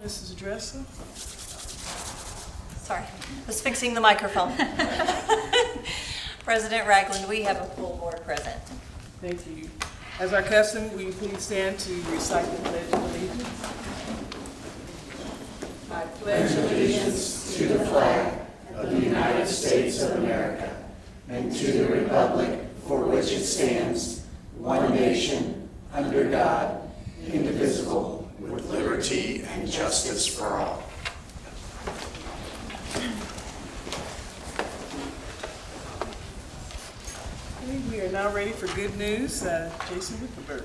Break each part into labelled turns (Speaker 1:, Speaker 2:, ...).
Speaker 1: Mrs. Dresser.
Speaker 2: Sorry, I was fixing the microphone. President Ragland, we have a full board present.
Speaker 1: Thank you. As our custom, will you please stand to recite the Pledge of Allegiance? I pledge allegiance
Speaker 3: to the flag of the United States of America and to the republic for which it stands, one nation, under God, indivisible, with liberty and justice for all.
Speaker 1: Okay, we are now ready for good news. Jason Wickenberg.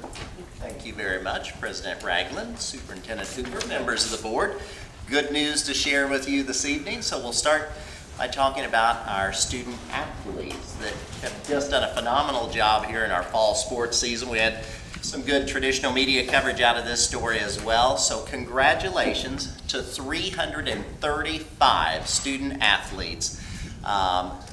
Speaker 4: Thank you very much, President Ragland, Superintendent Hooper, members of the board. Good news to share with you this evening. So we'll start by talking about our student athletes that have just done a phenomenal job here in our fall sports season. We had some good traditional media coverage out of this story as well. So congratulations to 335 student athletes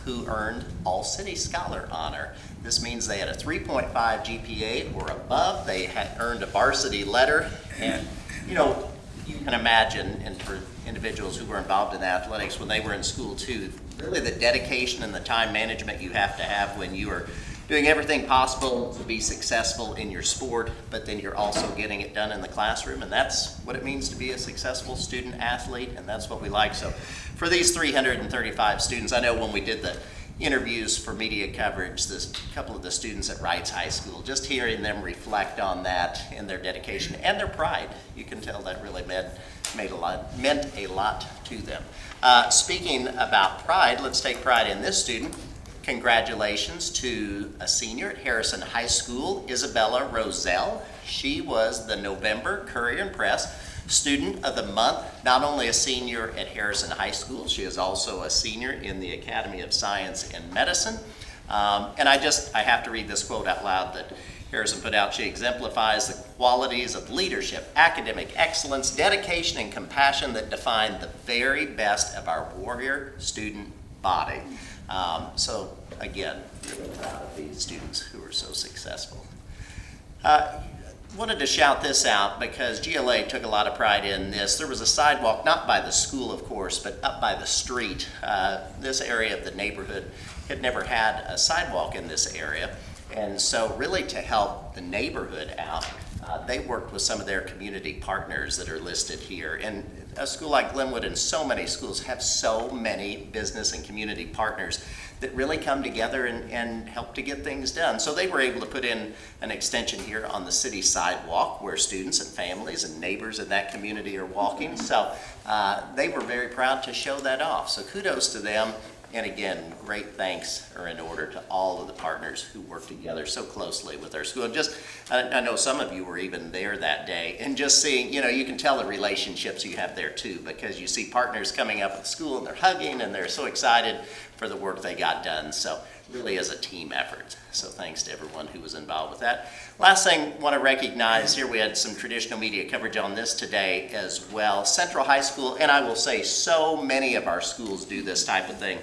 Speaker 4: who earned All-City Scholar honor. This means they had a 3.5 GPA or above. They had earned a varsity letter. And, you know, you can imagine, and for individuals who were involved in athletics when they were in school too, really the dedication and the time management you have to have when you are doing everything possible to be successful in your sport, but then you're also getting it done in the classroom, and that's what it means to be a successful student athlete, and that's what we like. So for these 335 students, I know when we did the interviews for media coverage, a couple of the students at Wrights High School, just hearing them reflect on that and their dedication and their pride, you can tell that really meant a lot to them. Speaking about pride, let's take pride in this student. Congratulations to a senior at Harrison High School, Isabella Roselle. She was the November Courier and Press Student of the Month. Not only a senior at Harrison High School, she is also a senior in the Academy of Science and Medicine. And I have to read this quote out loud that Harrison put out. She exemplifies the qualities of leadership, academic excellence, dedication, and compassion that define the very best of our warrior student body. So again, really proud of these students who are so successful. Wanted to shout this out because GLA took a lot of pride in this. There was a sidewalk, not by the school of course, but up by the street. This area of the neighborhood had never had a sidewalk in this area. And so really to help the neighborhood out, they worked with some of their community partners that are listed here. And a school like Glenwood and so many schools have so many business and community partners that really come together and help to get things done. So they were able to put in an extension here on the city sidewalk where students and families and neighbors in that community are walking. So they were very proud to show that off. So kudos to them. And again, great thanks are in order to all of the partners who work together so closely with our school. And just, I know some of you were even there that day, and just seeing, you know, you can tell the relationships you have there too, because you see partners coming up at the school and they're hugging and they're so excited for the work they got done. So really is a team effort. So thanks to everyone who was involved with that. Last thing I want to recognize here, we had some traditional media coverage on this today as well. Central High School, and I will say so many of our schools do this type of thing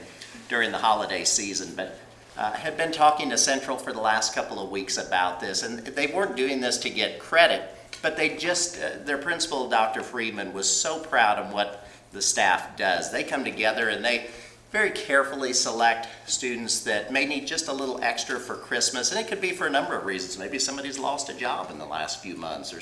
Speaker 4: during the holiday season, but had been talking to Central for the last couple of weeks about this, and they weren't doing this to get credit, but they just, their principal, Dr. Freeman, was so proud of what the staff does. They come together and they very carefully select students that may need just a little extra for Christmas, and it could be for a number of reasons. Maybe somebody's lost a job in the last few months, or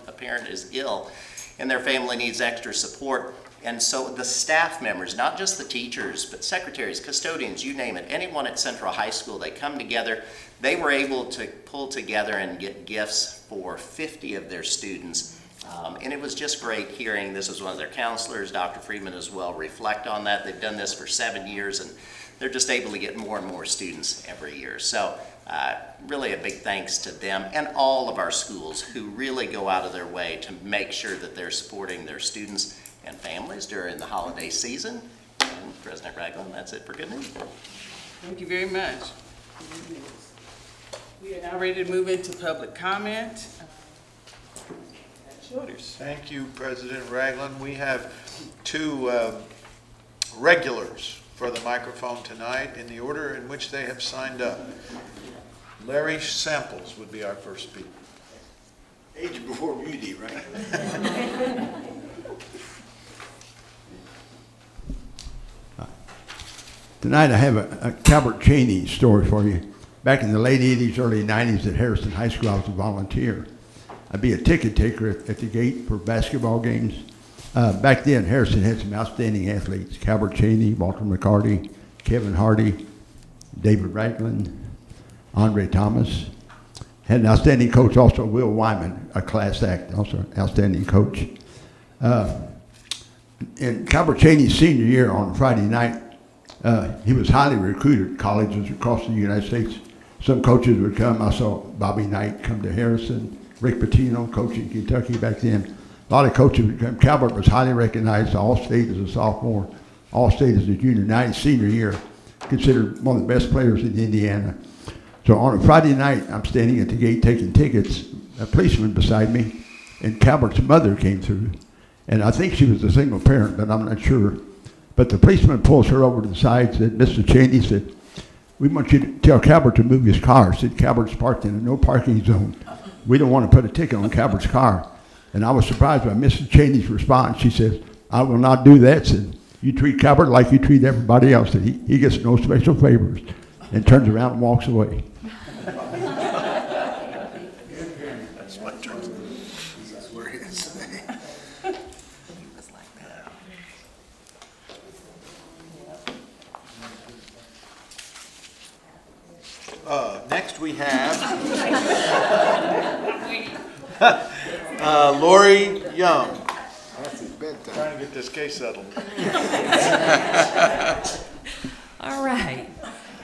Speaker 4: a parent is ill and their family needs extra support. And so the staff members, not just the teachers, but secretaries, custodians, you name it, anyone at Central High School, they come together. They were able to pull together and get gifts for 50 of their students. And it was just great hearing, this was one of their counselors, Dr. Freeman as well, reflect on that. They've done this for 7 years, and they're just able to get more and more students every year. So really a big thanks to them and all of our schools who really go out of their way to make sure that they're supporting their students and families during the holiday season. And President Ragland, that's it for good news.
Speaker 1: Thank you very much. We are now ready to move into public comment. Shoulders.
Speaker 5: Thank you, President Ragland. We have two regulars for the microphone tonight in the order in which they have signed up. Larry Samples would be our first speaker.
Speaker 3: Age before beauty, right?
Speaker 6: Tonight I have a Calvert Cheney story for you. Back in the late 80s, early 90s at Harrison High School, I was a volunteer. I'd be a ticket taker at the gate for basketball games. Back then, Harrison had some outstanding athletes: Calvert Cheney, Walter McCarty, Kevin Hardy, David Ragland, Andre Thomas. Had an outstanding coach also, Will Wyman, a class act, also an outstanding coach. In Calvert Cheney's senior year on Friday night, he was highly recruited at colleges across the United States. Some coaches would come. I saw Bobby Knight come to Harrison, Rick Pitino, coach in Kentucky back then. A lot of coaches would come. Calvert was highly recognized, All-State as a sophomore, All-State as a junior. Now his senior year, considered one of the best players in Indiana. So on a Friday night, I'm standing at the gate taking tickets, a policeman beside me, and Calvert's mother came through. And I think she was a single parent, but I'm not sure. But the policeman pulls her over to the side, said, "Mr. Cheney," said, "we want you to tell Calvert to move his car." Said Calvert's parked in a no parking zone. We don't want to put a ticket on Calvert's car. And I was surprised by Mrs. Cheney's response. She says, "I will not do that." Said, "You treat Calvert like you treat everybody else." Said, he gets no special favors. And turns around and walks away.
Speaker 5: That's my turn. That's where he is. Next we have Lori Young. Trying to get this case settled.
Speaker 7: All right.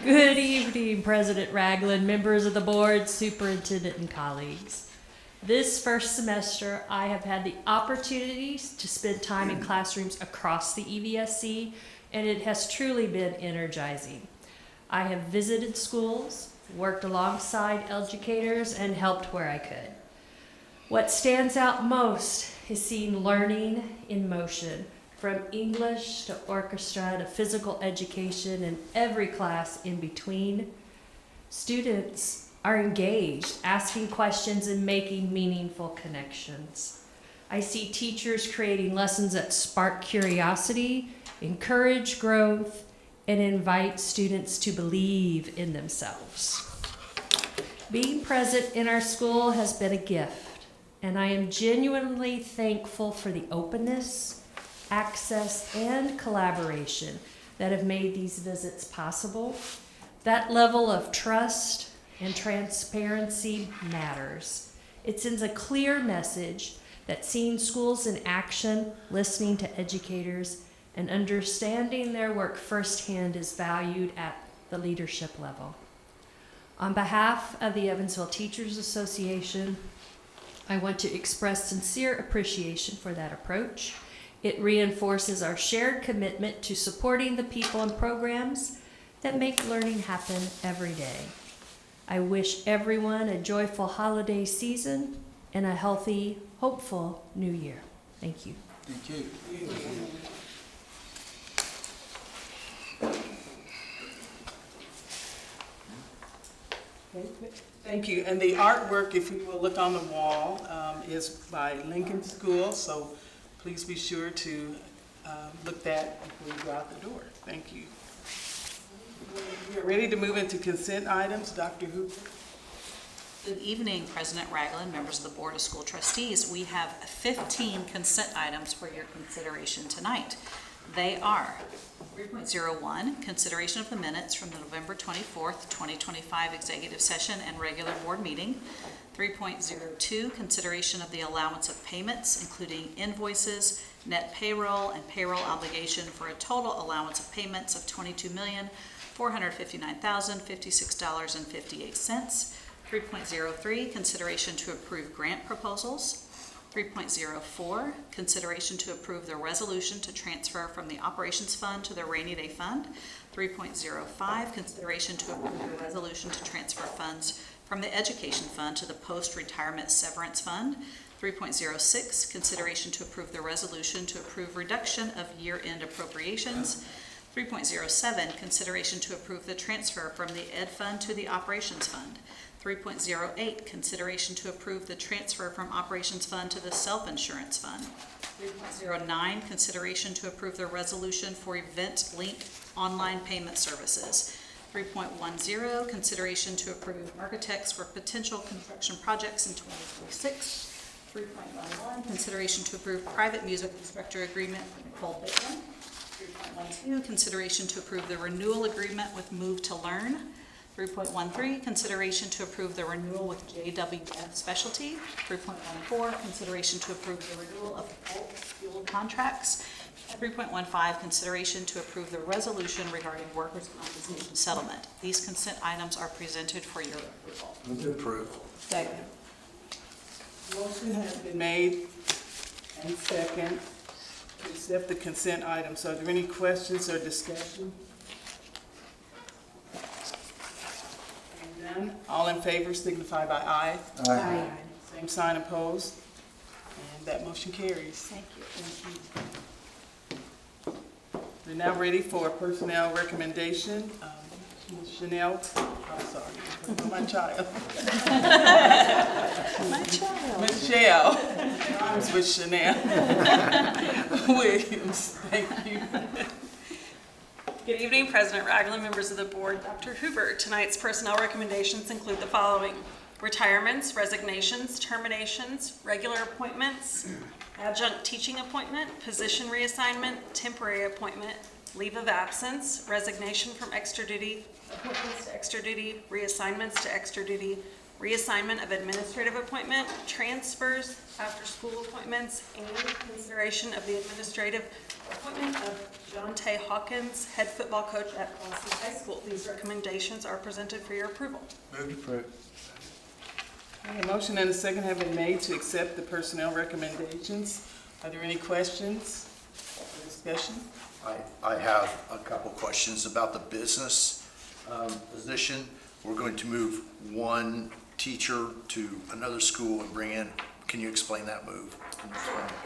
Speaker 7: Good evening, President Ragland, members of the board, superintendent, and colleagues. This first semester, I have had the opportunity to spend time in classrooms across the EVSC, and it has truly been energizing. I have visited schools, worked alongside educators, and helped where I could. What stands out most is seeing learning in motion, from English to orchestra to physical education and every class in between. Students are engaged, asking questions and making meaningful connections. I see teachers creating lessons that spark curiosity, encourage growth, and invite students to believe in themselves. Being present in our school has been a gift, and I am genuinely thankful for the openness, access, and collaboration that have made these visits possible. That level of trust and transparency matters. It sends a clear message that seeing schools in action, listening to educators, and understanding their work firsthand is valued at the leadership level. On behalf of the Evansville Teachers Association, I want to express sincere appreciation for that approach. It reinforces our shared commitment to supporting the people and programs that make learning happen every day. I wish everyone a joyful holiday season and a healthy, hopeful new year. Thank you.
Speaker 3: Thank you.
Speaker 1: Thank you. And the artwork, if you will look on the wall, is by Lincoln School, so please be sure to look that before you go out the door. Thank you. We're ready to move into consent items. Dr. Hooper.
Speaker 8: Good evening, President Ragland, members of the Board of School Trustees. We have 15 consent items for your consideration tonight. They are 3.01, consideration of the minutes from the November 24th, 2025 executive session and regular board meeting. 3.02, consideration of the allowance of payments, including invoices, net payroll, and payroll obligation for a total allowance of payments of $22,459,056.58. 3.03, consideration to approve grant proposals. 3.04, consideration to approve the resolution to transfer from the Operations Fund to the Rainy Day Fund. 3.05, consideration to approve the resolution to transfer funds from the Education Fund to the Post-Retirement Severance Fund. 3.06, consideration to approve the resolution to approve reduction of year-end appropriations. 3.07, consideration to approve the transfer from the Ed Fund to the Operations Fund. 3.08, consideration to approve the transfer from Operations Fund to the Self-Insurance Fund. 3.09, consideration to approve the resolution for event link online payment services. 3.10, consideration to approve architects for potential construction projects in 2026. 3.11, consideration to approve private music instructor agreement with Nicole Bateman. 3.12, consideration to approve the renewal agreement with Move to Learn. 3.13, consideration to approve the renewal with JWF Specialty. 3.14, consideration to approve the renewal of bulk fuel contracts. 3.15, consideration to approve the resolution regarding workers' compensation settlement. These consent items are presented for your approval.
Speaker 3: Move to approve.
Speaker 2: Second.
Speaker 1: Motion has been made and second to accept the consent items. Are there any questions or discussion? Hearing none, all in favor signify by aye.
Speaker 3: Aye.
Speaker 1: Same sign opposed, and that motion carries.
Speaker 8: Thank you.
Speaker 1: Thank you. We're now ready for a personnel recommendation. Ms. Chanel, I'm sorry, my child. Michelle, rhymes with Chanel. Williams, thank you.
Speaker 9: Good evening, President Ragland, members of the board, Dr. Hoover. Tonight's personnel recommendations include the following: retirements, resignations, terminations, regular appointments, adjunct teaching appointment, position reassignment, temporary appointment, leave of absence, resignation from extra duty, appointments to extra duty, reassignments to extra duty, reassignment of administrative appointment, transfers, after-school appointments, and consideration of the administrative appointment of John Tay Hawkins, head football coach at Boston High School. These recommendations are presented for your approval.
Speaker 5: Move to approve.
Speaker 1: A motion and a second have been made to accept the personnel recommendations. Are there any questions or discussion?
Speaker 10: I have a couple questions about the business position. We're going to move one teacher to another school and bring in, can you explain that move?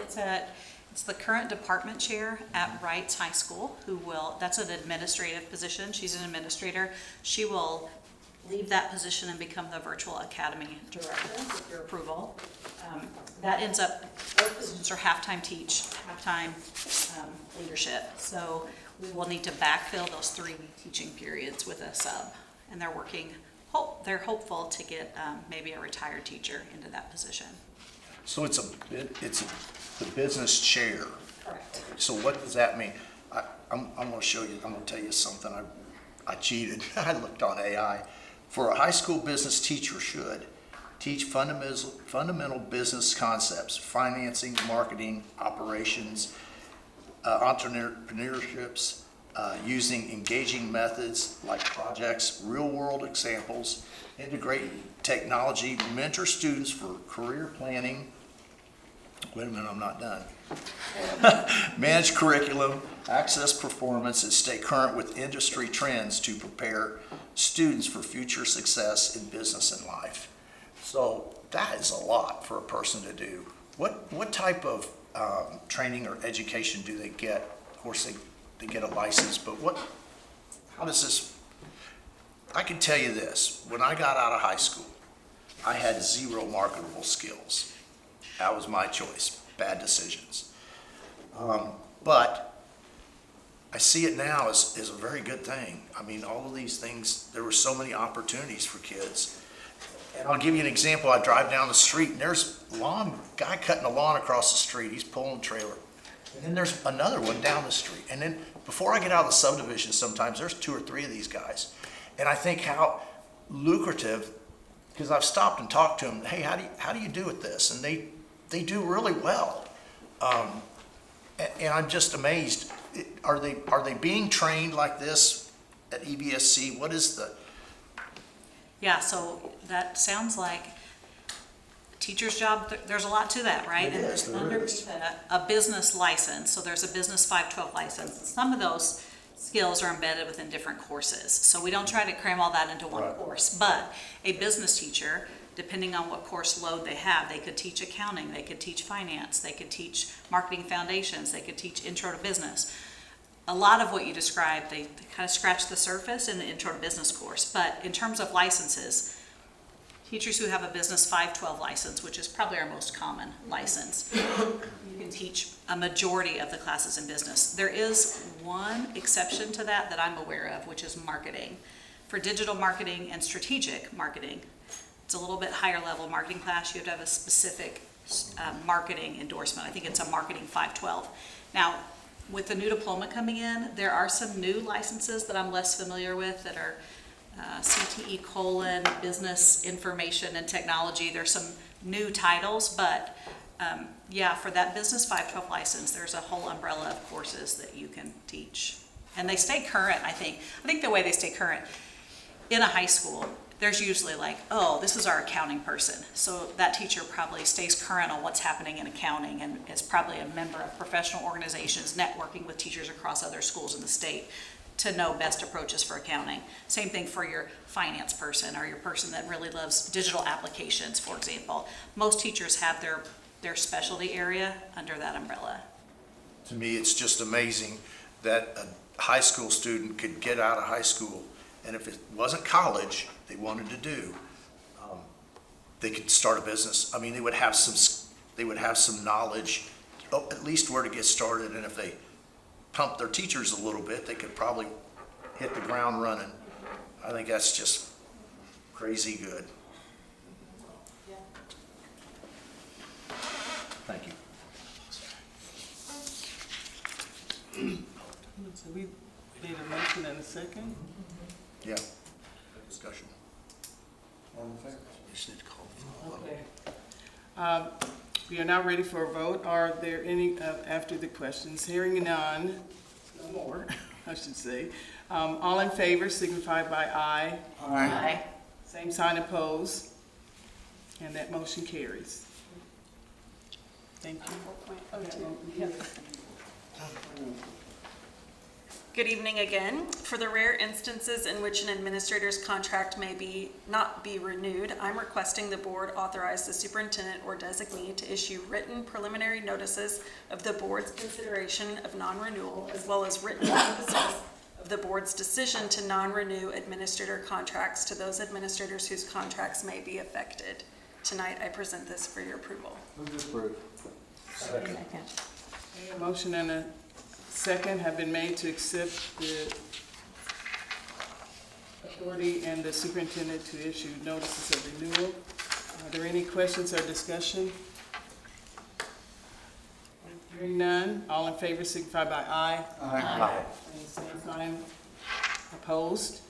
Speaker 8: It's the current department chair at Wrights High School that's an administrative position. She's an administrator. She will leave that position and become the virtual academy director with your approval. That ends up, both positions are half-time leadership. So we will need to backfill those 3 teaching periods with a sub. And they're hopeful to get maybe a retired teacher into that position.
Speaker 10: So it's the business chair.
Speaker 8: Correct.
Speaker 10: So what does that mean? I'm going to show you, I'm going to tell you something. I cheated. I looked on AI. For a high school business teacher should teach fundamental business concepts, financing, marketing, operations, entrepreneurships, using engaging methods like projects, real-world examples, integrate technology, mentor students for career planning. Wait a minute, I'm not done. Manage curriculum, access performance, and stay current with industry trends to prepare students for future success in business and life. So that is a lot for a person to do. What type of training or education do they get? Of course, they get a license, but how does this, I can tell you this, when I got out of high school, I had 0 marketable skills. That was my choice, bad decisions. But I see it now as a very good thing. I mean, all of these things, there were so many opportunities for kids. And I'll give you an example. I drive down the street and there's a guy cutting the lawn across the street. He's pulling a trailer. And then there's another one down the street. And then before I get out of the subdivision, sometimes there's 2 or 3 of these guys. And I think how lucrative, because I've stopped and talked to them, hey, how do you do with this? And they do really well. And I'm just amazed. Are they being trained like this at EVSC? What is the...
Speaker 8: Yeah, so that sounds like a teacher's job. There's a lot to that, right?
Speaker 10: It is, there is.
Speaker 8: A business license, so there's a business 512 license. Some of those skills are embedded within different courses. So we don't try to cram all that into one
Speaker 10: Right.
Speaker 8: course. But a business teacher, depending on what course load they have, they could teach accounting, they could teach finance, they could teach marketing foundations, they could teach intro to business. A lot of what you described, they kind of scratch the surface in the intro to business course. But in terms of licenses, teachers who have a business 512 license, which is probably our most common license, you can teach a majority of the classes in business. There is one exception to that that I'm aware of, which is marketing. For digital marketing and strategic marketing, it's a little bit higher level marketing class. You have to have a specific marketing endorsement. I think it's a marketing 512. Now, with the new diploma coming in, there are some new licenses that I'm less familiar with that are CTE : Business Information and Technology. There's some new titles, but yeah, for that Business 512 license, there's a whole umbrella of courses that you can teach. And they stay current, I think. I think the way they stay current, in a high school, there's usually like, oh, this is our accounting person. So that teacher probably stays current on what's happening in accounting and is probably a member of professional organizations, networking with teachers across other schools in the state to know best approaches for accounting. Same thing for your finance person or your person that really loves digital applications, for example. Most teachers have their specialty area under that umbrella.
Speaker 10: To me, it's just amazing that a high school student could get out of high school, and if it wasn't college they wanted to do, they could start a business. I mean, they would have some knowledge, at least where to get started, and if they pump their teachers a little bit, they could probably hit the ground running. I think that's just crazy good. Thank you.
Speaker 1: So we need a motion and a second.
Speaker 10: Yeah. Discussion. All in favor? Just need to call for a vote.
Speaker 1: Okay. We are now ready for a vote. Are there any, after the questions? Hearing none, no more, I should say. All in favor signify by aye.
Speaker 2: Aye.
Speaker 1: Same sign opposed. And that motion carries. Thank you.
Speaker 9: Good evening again. For the rare instances in which an administrator's contract may not be renewed, I'm requesting the board authorize the superintendent or designee to issue written preliminary notices of the board's consideration of non-renewal, as well as written notices of the board's decision to non-renew administrator contracts to those administrators whose contracts may be affected. Tonight, I present this for your approval.
Speaker 10: Second.
Speaker 1: A motion and a second have been made to accept the authority and the superintendent to issue notices of renewal. Are there any questions or discussion? Hearing none, all in favor signify by aye.
Speaker 10: Aye.
Speaker 1: And same sign opposed.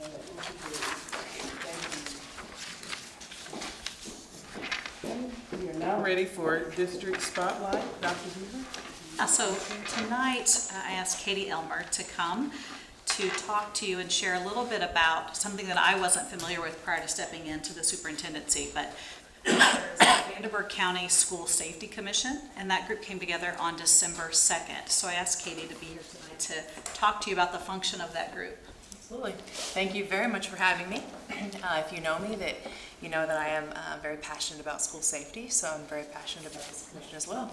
Speaker 1: And that motion carries. Thank you. Okay, we are now ready for district spotlight. Dr. Hoover?
Speaker 8: So tonight, I asked Katie Elmer to come to talk to you and share a little bit about something that I wasn't familiar with prior to stepping into the superintendency, but there's the Vanderburgh County School Safety Commission, and that group came together on December 2nd. So I asked Katie to be here tonight to talk to you about the function of that group.
Speaker 11: Absolutely. Thank you very much for having me. If you know me, you know that I am very passionate about school safety, so I'm very passionate about this commission as well.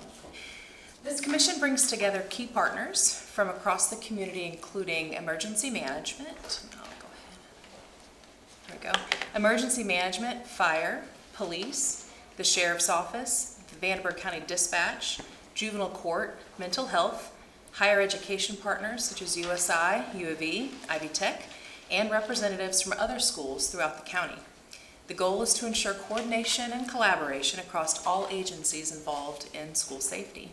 Speaker 11: This commission brings together key partners from across the community, including emergency management. I'll go ahead. There we go. Emergency management, fire, police, the sheriff's office, the Vanderburgh County Dispatch, juvenile court, mental health, higher education partners such as USI, U of E, Ivy Tech, and representatives from other schools throughout the county. The goal is to ensure coordination and collaboration across all agencies involved in school safety.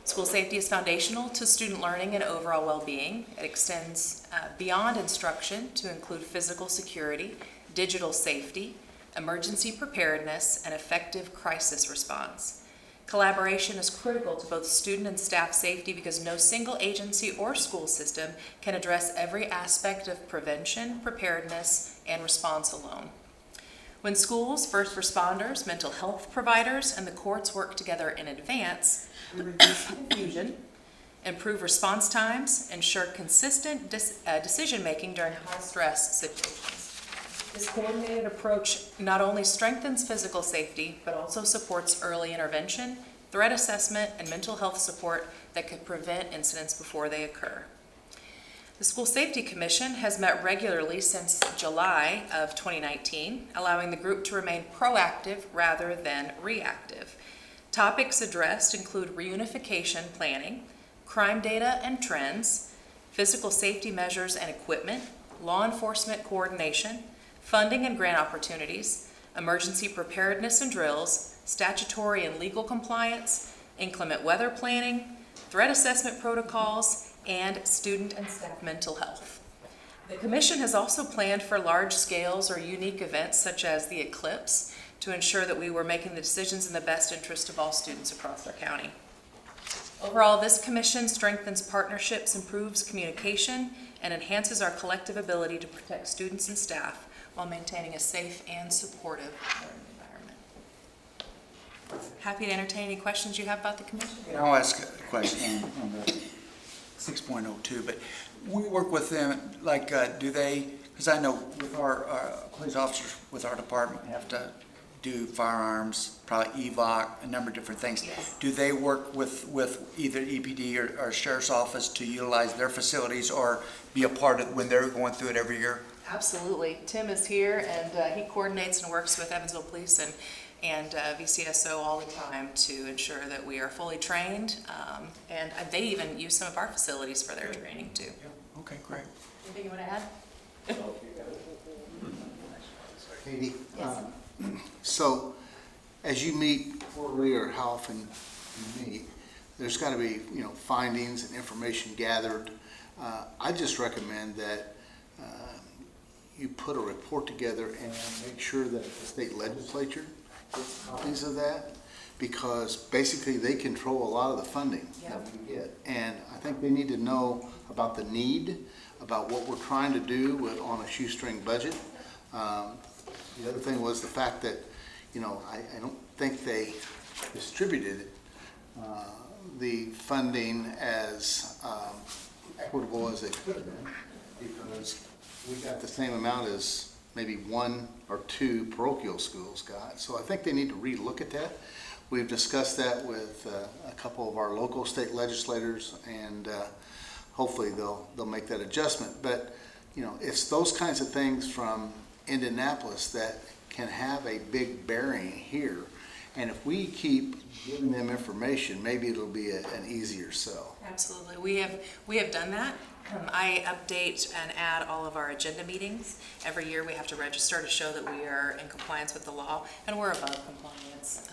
Speaker 11: School safety is foundational to student learning and overall well-being. It extends beyond instruction to include physical security, digital safety, emergency preparedness, and effective crisis response. Collaboration is critical to both student and staff safety because no single agency or school system can address every aspect of prevention, preparedness, and response alone. When schools, first responders, mental health providers, and the courts work together in advance, we reduce confusion, improve response times, ensure consistent decision-making during high-stress situations. This coordinated approach not only strengthens physical safety, but also supports early intervention, threat assessment, and mental health support that could prevent incidents before they occur. The School Safety Commission has met regularly since July of 2019, allowing the group to remain proactive rather than reactive. Topics addressed include reunification planning, crime data and trends, physical safety measures and equipment, law enforcement coordination, funding and grant opportunities, emergency preparedness and drills, statutory and legal compliance, inclement weather planning, threat assessment protocols, and student and staff mental health. The Commission has also planned for large scales or unique events such as the eclipse to ensure that we were making the decisions in the best interest of all students across our county. Overall, this Commission strengthens partnerships, improves communication, and enhances our collective ability to protect students and staff while maintaining a safe and supportive learning environment. Happy to entertain any questions you have about the Commission.
Speaker 3: I'll ask a question on the 6.02, but we work with them, like, do they, because I know with our police officers with our department have to do firearms, probably EVOC, a number of different things.
Speaker 11: Yes.
Speaker 3: Do they work with either EPD or Sheriff's Office to utilize their facilities or be a part of when they're going through it every year?
Speaker 11: Absolutely. Tim is here, and he coordinates and works with Evansville Police and VCSO all the time to ensure that we are fully trained, and they even use some of our facilities for their training too.
Speaker 3: Okay, great.
Speaker 11: Anything you want to add?
Speaker 12: Katie,
Speaker 11: Yes.
Speaker 12: So as you meet quarterly or how often you meet, there's got to be, findings and information gathered. I just recommend that you put a report together and make sure that the state legislature gets copies of that, because basically they control a lot of the funding that we get. And I think they need to know about the need, about what we're trying to do on a shoestring budget. The other thing was the fact that, I don't think they distributed the funding as equitable as it could have been, because we got the same amount as maybe one or two parochial schools got. So I think they need to relook at that. We've discussed that with a couple of our local state legislators, and hopefully they'll make that adjustment. But, it's those kinds of things from Indianapolis that can have a big bearing here. And if we keep giving them information, maybe it'll be an easier sell.
Speaker 11: Absolutely. We have done that. I update and add all of our agenda meetings. Every year we have to register to show that we are in compliance with the law, and we're above compliance.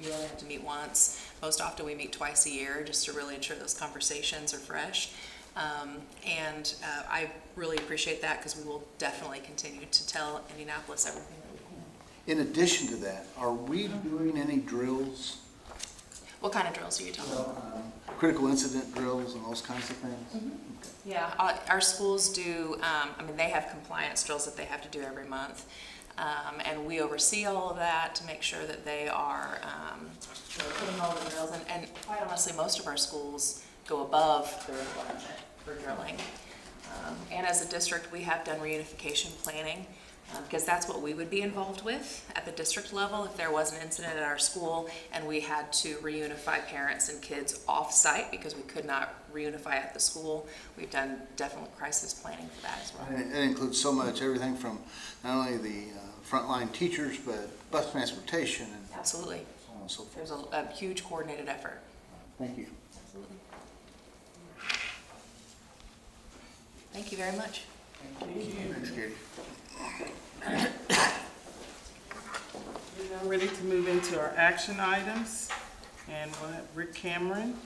Speaker 11: You only have to meet once. Most often we meet twice a year just to really ensure those conversations are fresh. I really appreciate that, because we will definitely continue to tell Indianapolis everything that we can.
Speaker 12: In addition to that, are we doing any drills?
Speaker 11: What kind of drills are you talking about?
Speaker 12: Critical incident drills and those kinds of things?
Speaker 11: Mm-hmm. Yeah, our schools do, they have compliance drills that they have to do every month. And we oversee all of that to make sure that they are putting all the drills. And quite honestly, most of our schools go above the requirement for drilling. And as a district, we have done reunification planning, because that's what we would be involved with at the district level if there was an incident at our school and we had to reunify parents and kids off-site because we could not reunify at the school. We've done definite crisis planning for that as well.
Speaker 12: And it includes so much, everything from not only the frontline teachers, but bus transportation and
Speaker 11: Absolutely.
Speaker 12: so on and so forth.
Speaker 11: There's a huge coordinated effort.
Speaker 12: Thank you.
Speaker 11: Absolutely. Thank you very much.
Speaker 12: Thanks, Katie.
Speaker 1: We're now ready to move into our action items, and we'll have Rick Cameron,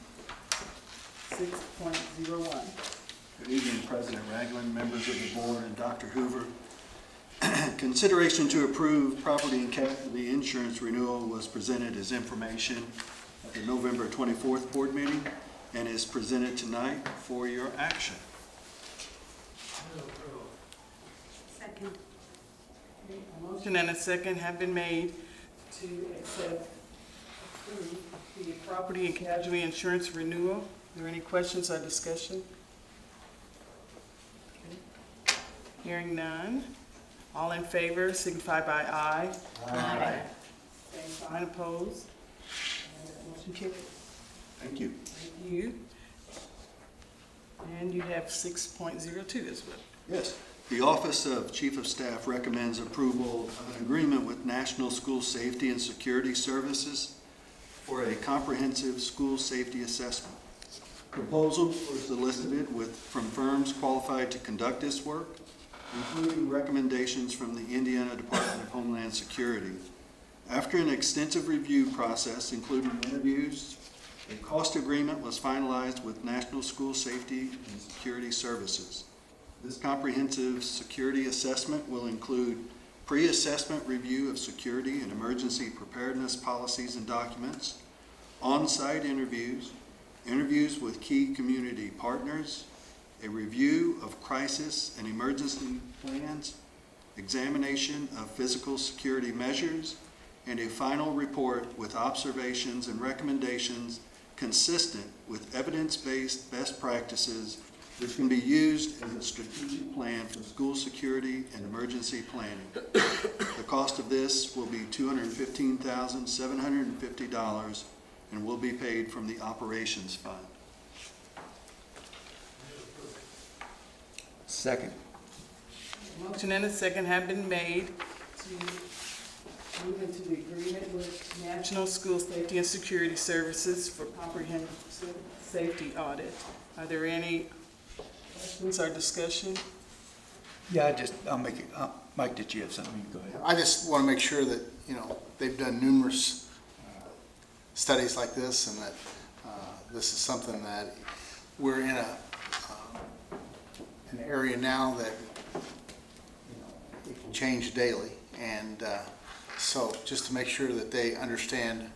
Speaker 1: 6.01.
Speaker 13: Good evening, President Ragland, members of the board, and Dr. Hoover. Consideration to approve property and casualty insurance renewal was presented as information at the November 24th board meeting and is presented tonight for your action.
Speaker 9: Second.
Speaker 1: A motion and a second have been made to approve the property and casualty insurance renewal. Are there any questions or discussion? Okay. Hearing none. All in favor signify by aye. Aye. Same sign, opposed. And that motion carries.
Speaker 13: Thank you.
Speaker 1: Thank you. And you have 6.02 as well.
Speaker 13: Yes. The Office of Chief of Staff recommends approval of an agreement with National School Safety and Security Services for a comprehensive school safety assessment. Proposals were solicited from firms qualified to conduct this work, including recommendations from the Indiana Department of Homeland Security. After an extensive review process, including interviews, a cost agreement was finalized with National School Safety and Security Services. This comprehensive security assessment will include pre-assessment review of security and emergency preparedness policies and documents, on-site interviews, interviews with key community partners, a review of crisis and emergency plans, examination of physical security measures, and a final report with observations and recommendations consistent with evidence-based best practices which can be used as a strategic plan for school security and emergency planning. The cost of this will be $215,750 and will be paid from the operations fund.
Speaker 3: Second.
Speaker 1: Motion and a second have been made to move into the agreement with National School Safety and Security Services for comprehensive safety audit. Are there any questions or discussion?
Speaker 3: Yeah, I'll make it, Mike, did you have something? Go ahead.
Speaker 12: I just want to make sure that, they've done numerous studies like this, and that this is something that we're in an area now that, it can change daily. And so just to make sure that they understand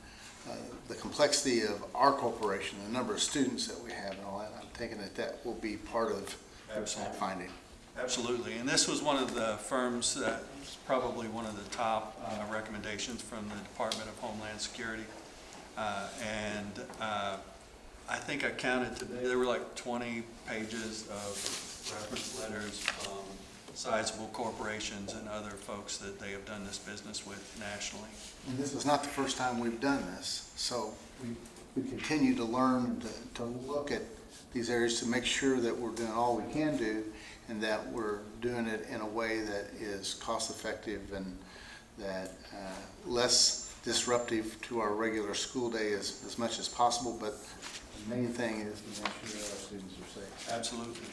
Speaker 12: the complexity of our corporation, the number of students that we have and all that, I'm thinking that will be part of that finding.
Speaker 13: Absolutely, and this was one of the firms that was probably one of the top recommendations from the Department of Homeland Security. I think I counted today, there were like 20 pages of reference letters from sizable corporations and other folks that they have done this business with nationally.
Speaker 12: And this is not the first time we've done this, so we continue to learn to look at these areas to make sure that we're doing all we can do, and that we're doing it in a way that is cost effective and that less disruptive to our regular school day as much as possible. But the main thing is to make sure that our students are safe.
Speaker 13: Absolutely.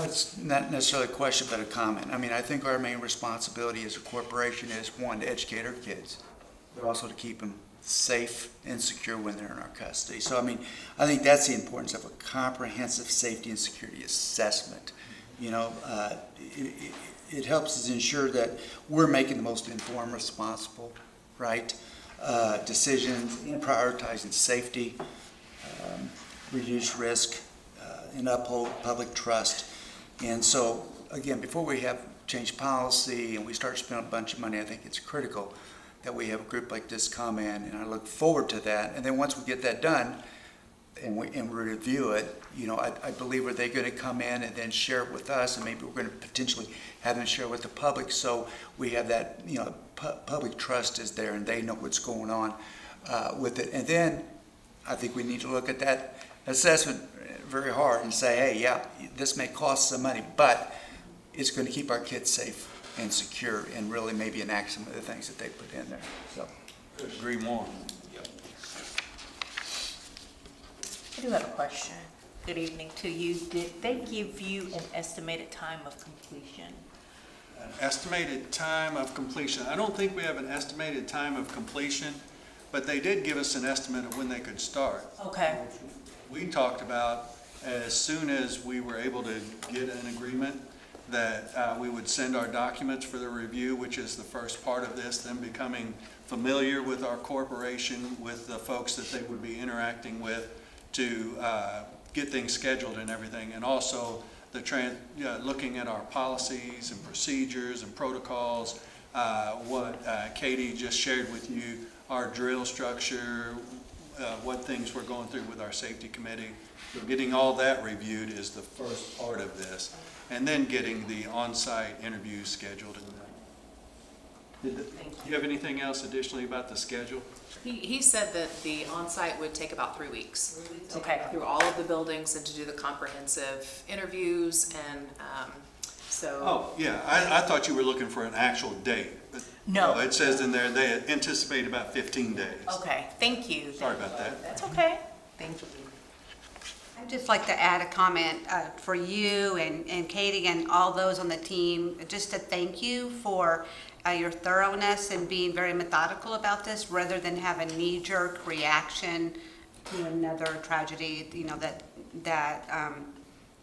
Speaker 3: It's not necessarily a question, but a comment. I mean, I think our main responsibility as a corporation is, one, to educate our kids, but also to keep them safe and secure when they're in our custody. So, I mean, I think that's the importance of a comprehensive safety and security assessment. It helps us ensure that we're making the most informed, responsible, right, decisions in prioritizing safety, reduce risk, and uphold public trust. And so, again, before we have change policy and we start spending a bunch of money, I think it's critical that we have a group like this come in, and I look forward to that. And then once we get that done and we review it, I believe are they going to come in and then share it with us, and maybe we're going to potentially have them share with the public, so we have that, public trust is there and they know what's going on with it. And then I think we need to look at that assessment very hard and say, hey, yeah, this may cost some money, but it's going to keep our kids safe and secure, and really maybe enact some of the things that they put in there. So,
Speaker 13: Agree more.
Speaker 14: I do have a question. Good evening to you. Did they give you an estimated time of completion?
Speaker 13: An estimated time of completion. I don't think we have an estimated time of completion, but they did give us an estimate of when they could start.
Speaker 14: Okay.
Speaker 13: We talked about as soon as we were able to get an agreement that we would send our documents for the review, which is the first part of this, them becoming familiar with our corporation, with the folks that they would be interacting with to get things scheduled and everything, and also looking at our policies and procedures and protocols, what Katie just shared with you, our drill structure, what things we're going through with our safety committee. So getting all that reviewed is the first part of this, and then getting the on-site interviews scheduled. Do you have anything else additionally about the schedule?
Speaker 11: He said that the on-site would take about 3 weeks.
Speaker 14: Okay.
Speaker 11: To go through all of the buildings and to do the comprehensive interviews, and so.
Speaker 13: Oh, yeah, I thought you were looking for an actual date. But
Speaker 14: No.
Speaker 13: It says in there, they anticipate about 15 days.
Speaker 14: Okay, thank you.
Speaker 13: Sorry about that.
Speaker 14: That's okay. Thank you.
Speaker 15: I'd just like to add a comment for you and Katie and all those on the team, just to thank you for your thoroughness and being very methodical about this, rather than have a knee-jerk reaction to another tragedy, you know, that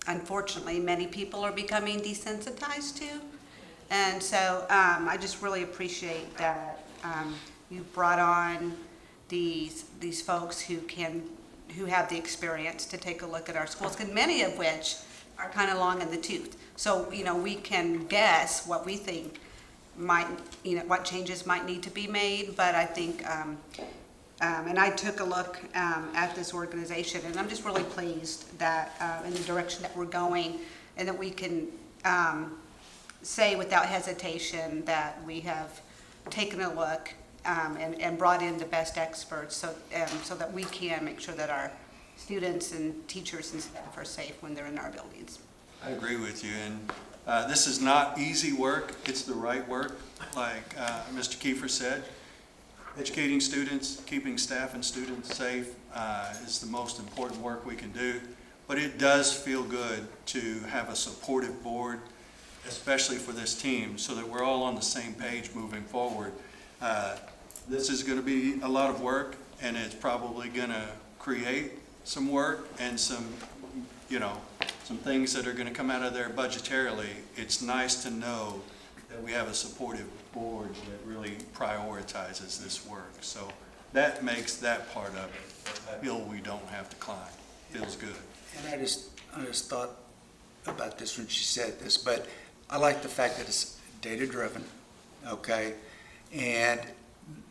Speaker 15: unfortunately many people are becoming desensitized to. And so I just really appreciate that you brought on these folks who have the experience to take a look at our schools, and many of which are kind of long in the tooth. So, you know, we can guess what we think what changes might need to be made, but I think, and I took a look at this organization, and I'm just really pleased that in the direction that we're going, and that we can say without hesitation that we have taken a look and brought in the best experts so that we can make sure that our students and teachers and staff are safe when they're in our buildings.
Speaker 13: I agree with you, and this is not easy work. It's the right work, like Mr. Kiefer said. Educating students, keeping staff and students safe is the most important work we can do, but it does feel good to have a supportive board, especially for this team, so that we're all on the same page moving forward. This is going to be a lot of work, and it's probably going to create some work and some things that are going to come out of there budgetarily. It's nice to know that we have a supportive board that really prioritizes this work. So that makes that part of it a hill we don't have to climb. Feels good.
Speaker 3: And I just thought about this when she said this, but I like the fact that it's data-driven, okay? And,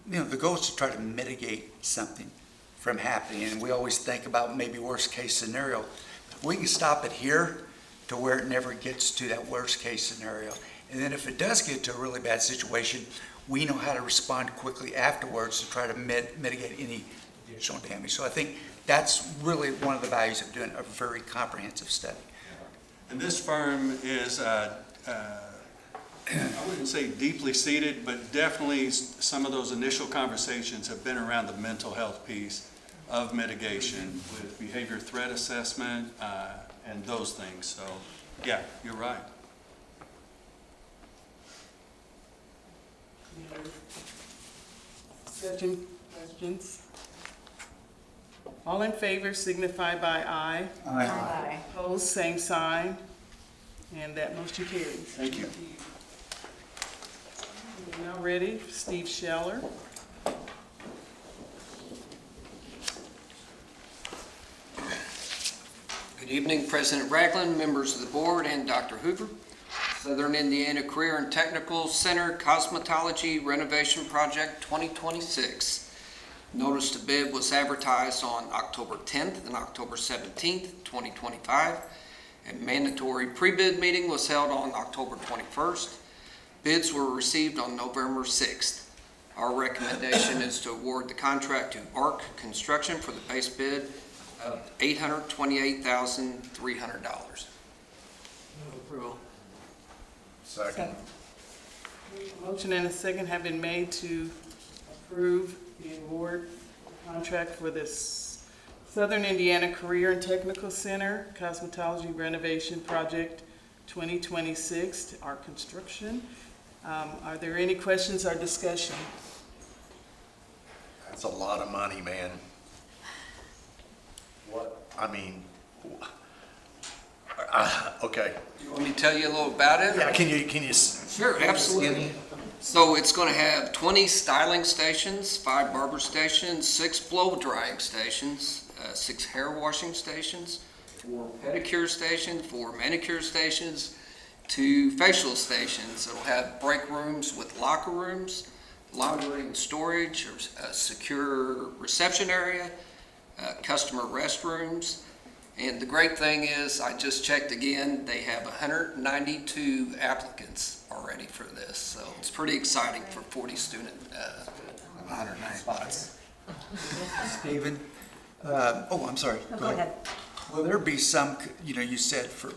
Speaker 3: you know, the goal is to try to mitigate something from happening. And we always think about maybe worst-case scenario. We can stop it here to where it never gets to that worst-case scenario. And then if it does get to a really bad situation, we know how to respond quickly afterwards to try to mitigate any additional damage. So I think that's really one of the values of doing a very comprehensive study.
Speaker 13: And this firm is, I wouldn't say deeply seated, but definitely some of those initial conversations have been around the mental health piece of mitigation with behavior threat assessment and those things. So, yeah, you're right.
Speaker 1: Questions? All in favor signify by aye.
Speaker 14: Aye.
Speaker 1: Opposed, same sign. And that motion carries.
Speaker 13: Thank you.
Speaker 1: We're now ready for Steve Scheller.
Speaker 16: Good evening, President Ragland, members of the board, and Dr. Hoover. Southern Indiana Career and Technical Center Cosmetology Renovation Project 2026. Notice to bid was advertised on October 10th and October 17th, 2025. A mandatory pre-bid meeting was held on October 21st. Bids were received on November 6th. Our recommendation is to award the contract to ARC Construction for the base bid of $828,300.
Speaker 1: Approval.
Speaker 10: Second.
Speaker 1: Motion and a second have been made to approve the award contract for this Southern Indiana Career and Technical Center Cosmetology Renovation Project 2026 to ARC Construction. Are there any questions or discussion?
Speaker 10: That's a lot of money, man. Okay.
Speaker 16: You want me to tell you a little about it?
Speaker 10: Yeah, can you?
Speaker 16: Sure, absolutely. So it's going to have 20 styling stations, 5 barber stations, 6 blow drying stations, 6 hair washing stations, 4 pedicure stations, 4 manicure stations, 2 facial stations. It'll have break rooms with locker rooms, laundry and storage, a secure reception area, customer restrooms. And the great thing is, I just checked again, they have 192 applicants already for this. So it's pretty exciting for 40 student
Speaker 3: 109 spots. Stephen, I'm sorry.
Speaker 15: No, go ahead.
Speaker 3: Will there be some, you said for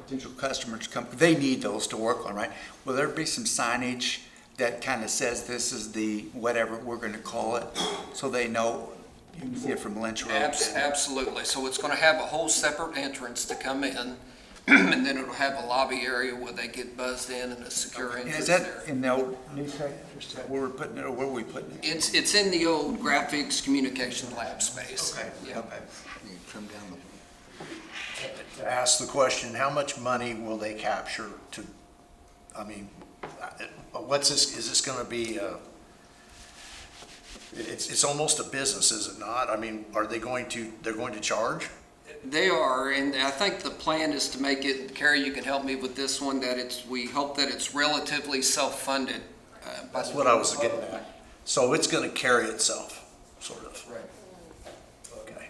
Speaker 3: potential customers to come, they need those to work on, right? Will there be some signage that kind of says this is the whatever we're going to call it, so they know you can see it from Lynch Road.
Speaker 16: Absolutely. So it's going to have a whole separate entrance to come in, and then it'll have a lobby area where they get buzzed in and a secure
Speaker 3: And
Speaker 16: entrance
Speaker 3: is
Speaker 16: there.
Speaker 3: that in the old newspaper, where we're putting it, or where are we putting it?
Speaker 16: It's in the old graphics communication lab space.
Speaker 3: Okay,
Speaker 16: Yeah.
Speaker 3: okay. You trim down the.
Speaker 10: To ask the question, how much money will they capture to, I mean, what's this, is this gonna be, it's almost a business, is it not? I mean, are they going to, they're going to charge?
Speaker 16: They are, and I think the plan is to make it, Carrie, you can help me with this one, that we hope that it's relatively self-funded.
Speaker 10: That's what I was getting at. So it's gonna carry itself, sort of.
Speaker 16: Right.
Speaker 10: Okay.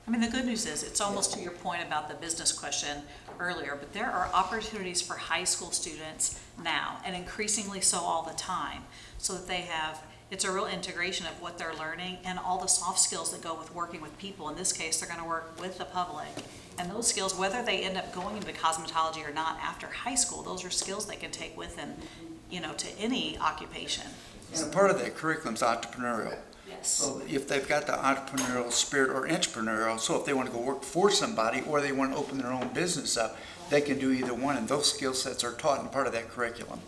Speaker 8: I mean, the good news is, it's almost to your point about the business question earlier, but there are opportunities for high school students now, and increasingly so all the time, so that they have, it's a real integration of what they're learning and all the soft skills that go with working with people. In this case, they're gonna work with the public. And those skills, whether they end up going into cosmetology or not after high school, those are skills they can take with them, to any occupation.
Speaker 3: And part of that curriculum is entrepreneurial.
Speaker 8: Yes.
Speaker 3: So if they've got the entrepreneurial spirit or entrepreneurial, so if they want to go work for somebody or they want to open their own business up, they can do either one, and those skill sets are taught in part of that curriculum.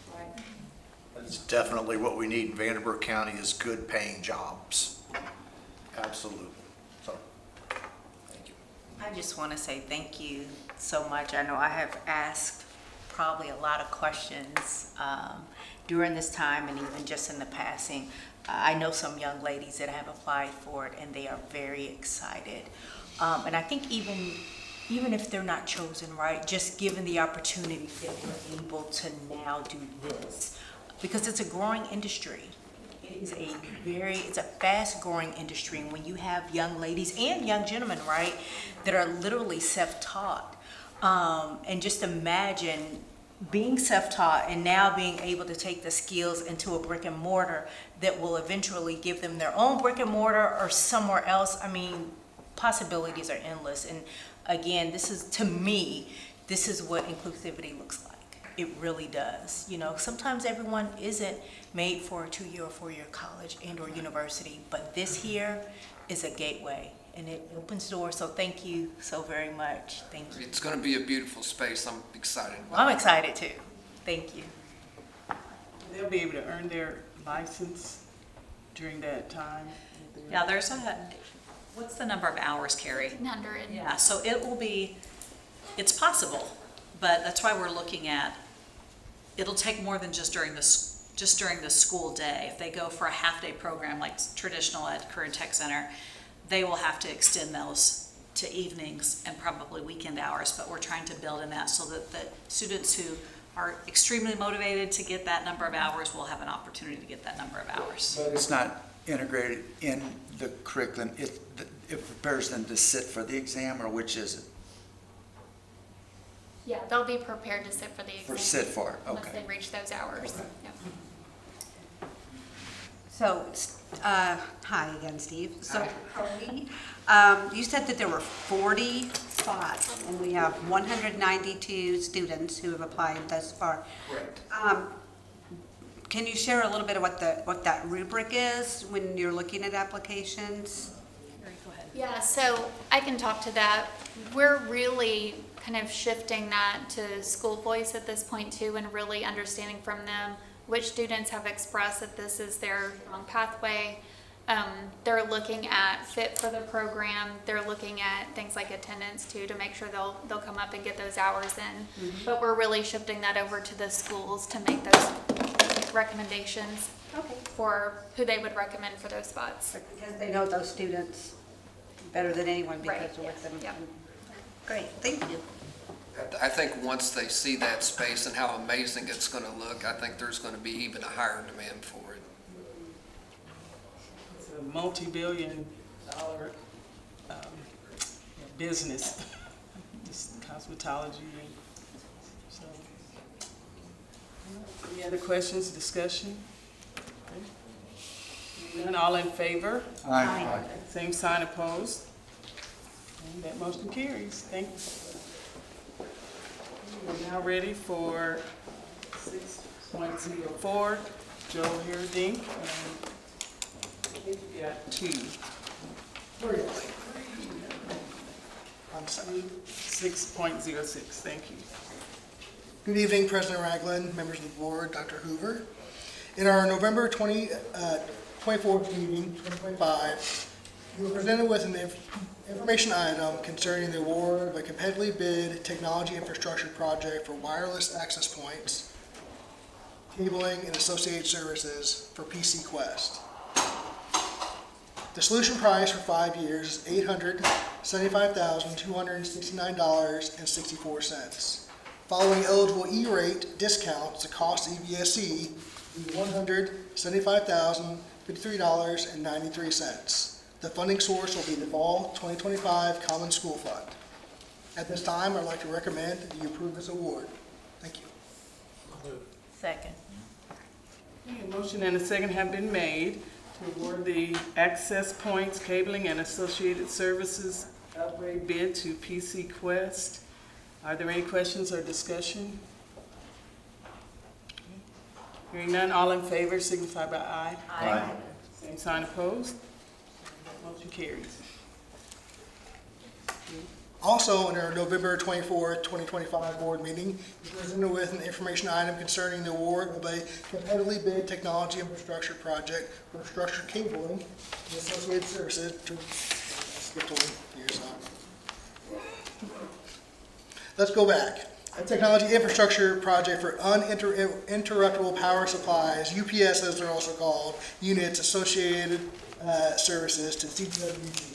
Speaker 10: It's definitely what we need in Vanderbilt County is good paying jobs. Absolutely. So, thank you.
Speaker 14: I just want to say thank you so much. I know I have asked probably a lot of questions during this time and even just in the passing. I know some young ladies that have applied for it and they are very excited. And I think even if they're not chosen, right, just given the opportunity that we're able to now do this, because it's a growing industry. It's a fast growing industry. And when you have young ladies and young gentlemen, right, that are literally self-taught, and just imagine being self-taught and now being able to take the skills into a brick and mortar that will eventually give them their own brick and mortar or somewhere else. I mean, possibilities are endless. And again, to me, this is what inclusivity looks like. It really does. Sometimes everyone isn't made for a 2-year or 4-year college and or university, but this here is a gateway and it opens doors. So thank you so very much. Thank you.
Speaker 16: It's going to be a beautiful space. I'm excited about
Speaker 14: I'm excited too. Thank you.
Speaker 1: They'll be able to earn their license during that time?
Speaker 8: Yeah, what's the number of hours, Carrie?
Speaker 17: 100.
Speaker 8: Yeah, so it's possible, but that's why we're looking at, it'll take more than just during the school day. If they go for a half-day program like traditional at Career Tech Center, they will have to extend those to evenings and probably weekend hours, but we're trying to build in that so that the students who are extremely motivated to get that number of hours will have an opportunity to get that number of hours.
Speaker 3: But it's not integrated in the curriculum. It prepares them to sit for the exam, or which is it?
Speaker 17: Yeah, they'll be prepared to sit for the exam.
Speaker 3: Sit for it,
Speaker 17: Once
Speaker 3: okay.
Speaker 17: they reach those hours.
Speaker 3: Okay.
Speaker 17: Yep.
Speaker 15: So, hi again, Steve. So, you said that there were 40 spots, and we have 192 students who have applied thus far.
Speaker 16: Correct.
Speaker 15: Can you share a little bit of what that rubric is when you're looking at applications?
Speaker 8: Go ahead.
Speaker 17: Yeah, so I can talk to that. We're really kind of shifting that to school voice at this point too, and really understanding from them which students have expressed that this is their strong pathway. They're looking at fit for the program. They're looking at things like attendance too, to make sure they'll come up and get those hours in. Mm-hmm. But we're really shifting that over to the schools to make those recommendations for who they would recommend for those spots.
Speaker 15: Because they know those students better than anyone because
Speaker 17: Right,
Speaker 15: they're with them.
Speaker 17: yeah.
Speaker 15: Great, thank you.
Speaker 16: I think once they see that space and how amazing it's going to look, I think there's going to be even a higher demand for it.
Speaker 1: It's a multi-billion-dollar business, this cosmetology. So, any other questions, discussion? Okay. None, all in favor?
Speaker 3: Aye.
Speaker 1: Same sign opposed? And that motion carries. Thank you. We're now ready for 6.04, Joe Haredink. I think we got two.
Speaker 18: I'm sorry.
Speaker 1: 6.06, thank you.
Speaker 18: Good evening, President Ragland, members of the board, Dr. Hoover. In our November 24th meeting, 2025, we were presented with an information item concerning the award of a competitively bid technology infrastructure project for wireless access points, cabling, and associated services for PC Quest. The solution price for 5 years is $875,269.64. Following eligible E-rate discounts, the cost of EVSC will be $175,053.93. The funding source will be the Fall 2025 Common School Fund. At this time, I'd like to recommend that you approve this award. Thank you.
Speaker 2: Second.
Speaker 1: Okay, a motion and a second have been made to award the access points, cabling, and associated services upgrade bid to PC Quest. Are there any questions or discussion? Okay. Hearing none, all in favor signify by aye.
Speaker 2: Aye.
Speaker 1: Same sign opposed. Motion carries.
Speaker 18: Also, in our November 24th, 2025 board meeting, we were presented with an information item concerning the award of a competitively bid technology infrastructure project for structured cabling and associated services to, skipped one here, so. Let's go back. A technology infrastructure project for uninterruptible power supplies, UPS as they're also called, units, associated services to CWG.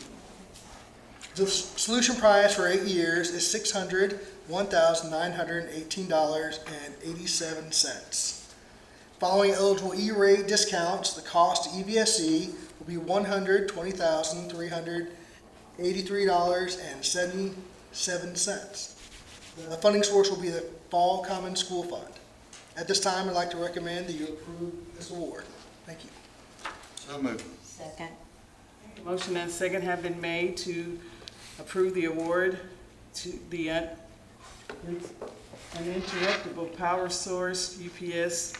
Speaker 18: The solution price for 8 years is $601,918.87. Following eligible E-rate discounts, the cost to EVSC will be $120,383.77. The funding source will be the Fall Common School Fund. At this time, I'd like to recommend that you approve this award. Thank you.
Speaker 5: So moved.
Speaker 2: Second.
Speaker 1: Motion and second have been made to approve the award to the uninterruptible power source UPS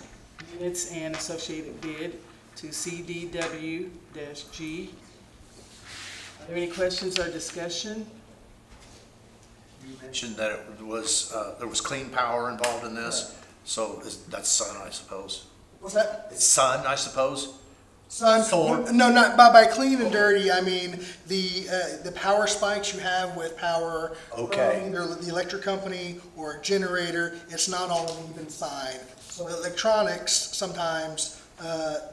Speaker 1: units and associated bid to CDW-G. Are there any questions or discussion?
Speaker 10: You mentioned that it was, there was clean power involved in this, so that's sun, I suppose.
Speaker 18: What's that?
Speaker 10: It's sun, I suppose?
Speaker 18: Son,
Speaker 10: Solar?
Speaker 18: no, not by clean and dirty. I mean the power spikes you have with power
Speaker 10: Okay.
Speaker 18: from either the electric company or a generator. It's not all an even sign. So electronics sometimes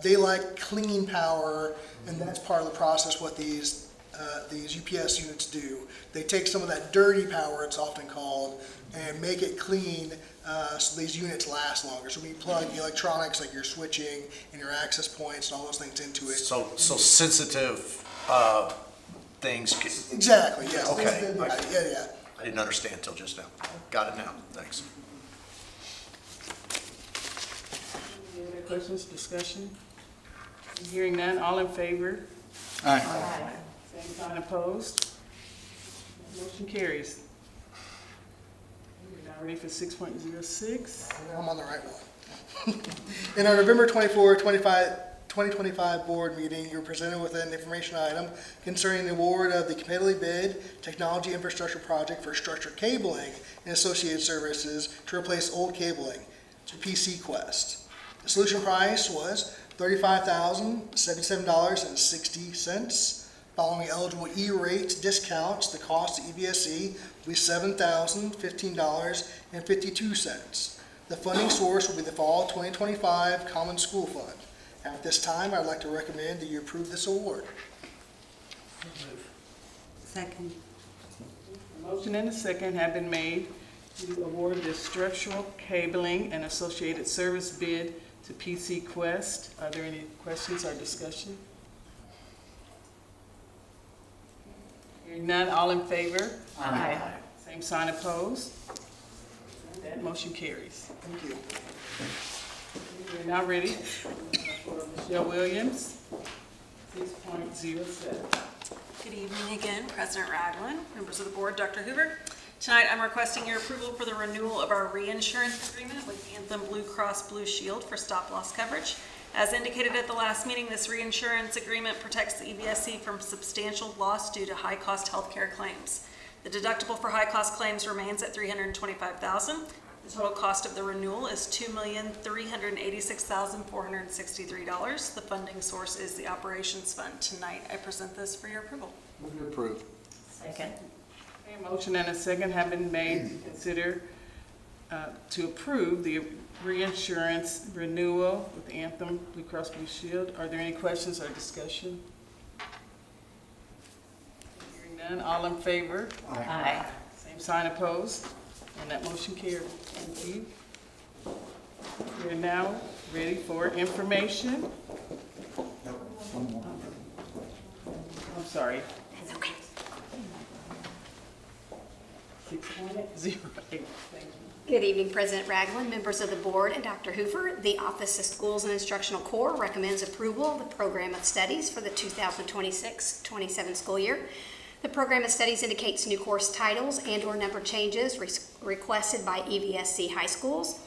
Speaker 18: they like clean power, and that's part of the process. What these UPS units do, they take some of that dirty power, it's often called, and make it clean. So these units last longer. So we plug the electronics like your switching and your access points and all those things into it.
Speaker 10: So sensitive things.
Speaker 18: Exactly, yes.
Speaker 10: Okay.
Speaker 18: Yeah.
Speaker 10: I didn't understand until just now. Got it now. Thanks.
Speaker 1: Any other questions, discussion? Hearing none, all in favor?
Speaker 18: Aye.
Speaker 1: Same sign opposed. Motion carries. We're now ready for 6.06.
Speaker 18: I'm on the right one. In our November 24, 2025 board meeting, you were presented with an information item concerning the award of the competitively bid technology infrastructure project for structured cabling and associated services to replace old cabling to PC Quest. The solution price was $35,077.60. Following eligible E-rate discounts, the cost to EVSC will be $7,015.52. The funding source will be the Fall 2025 Common School Fund. At this time, I'd like to recommend that you approve this award.
Speaker 15: Second.
Speaker 1: A motion and a second have been made to award the structural cabling and associated service bid to PC Quest. Are there any questions or discussion? Hearing none, all in favor?
Speaker 2: Aye.
Speaker 1: Same sign opposed. That motion carries.
Speaker 18: Thank you.
Speaker 1: We're now ready for Michelle Williams, 6.07.
Speaker 9: Good evening again, President Ragland, members of the board, Dr. Hoover. Tonight, I'm requesting your approval for the renewal of our reinsurance agreement with Anthem Blue Cross Blue Shield for stop loss coverage. As indicated at the last meeting, this reinsurance agreement protects the EVSC from substantial loss due to high-cost healthcare claims. The deductible for high-cost claims remains at $325,000. The total cost of the renewal is $2,386,463. The funding source is the operations fund. Tonight, I present this for your approval.
Speaker 12: Move to approve.
Speaker 2: Second.
Speaker 1: A motion and a second have been made to consider to approve the reinsurance renewal with Anthem Blue Cross Blue Shield. Are there any questions or discussion? Hearing none, all in favor?
Speaker 2: Aye.
Speaker 1: Same sign opposed, and that motion carries. Thank you. We are now ready for information. I'm sorry.
Speaker 15: That's okay.
Speaker 1: 6.08. Thank you.
Speaker 19: Good evening, President Ragland, members of the board, and Dr. Hoover. The Office of Schools and Instructional Corps recommends approval of the Program of Studies for the 2026-27 school year. The Program of Studies indicates new course titles and/or number changes requested by EVSC high schools.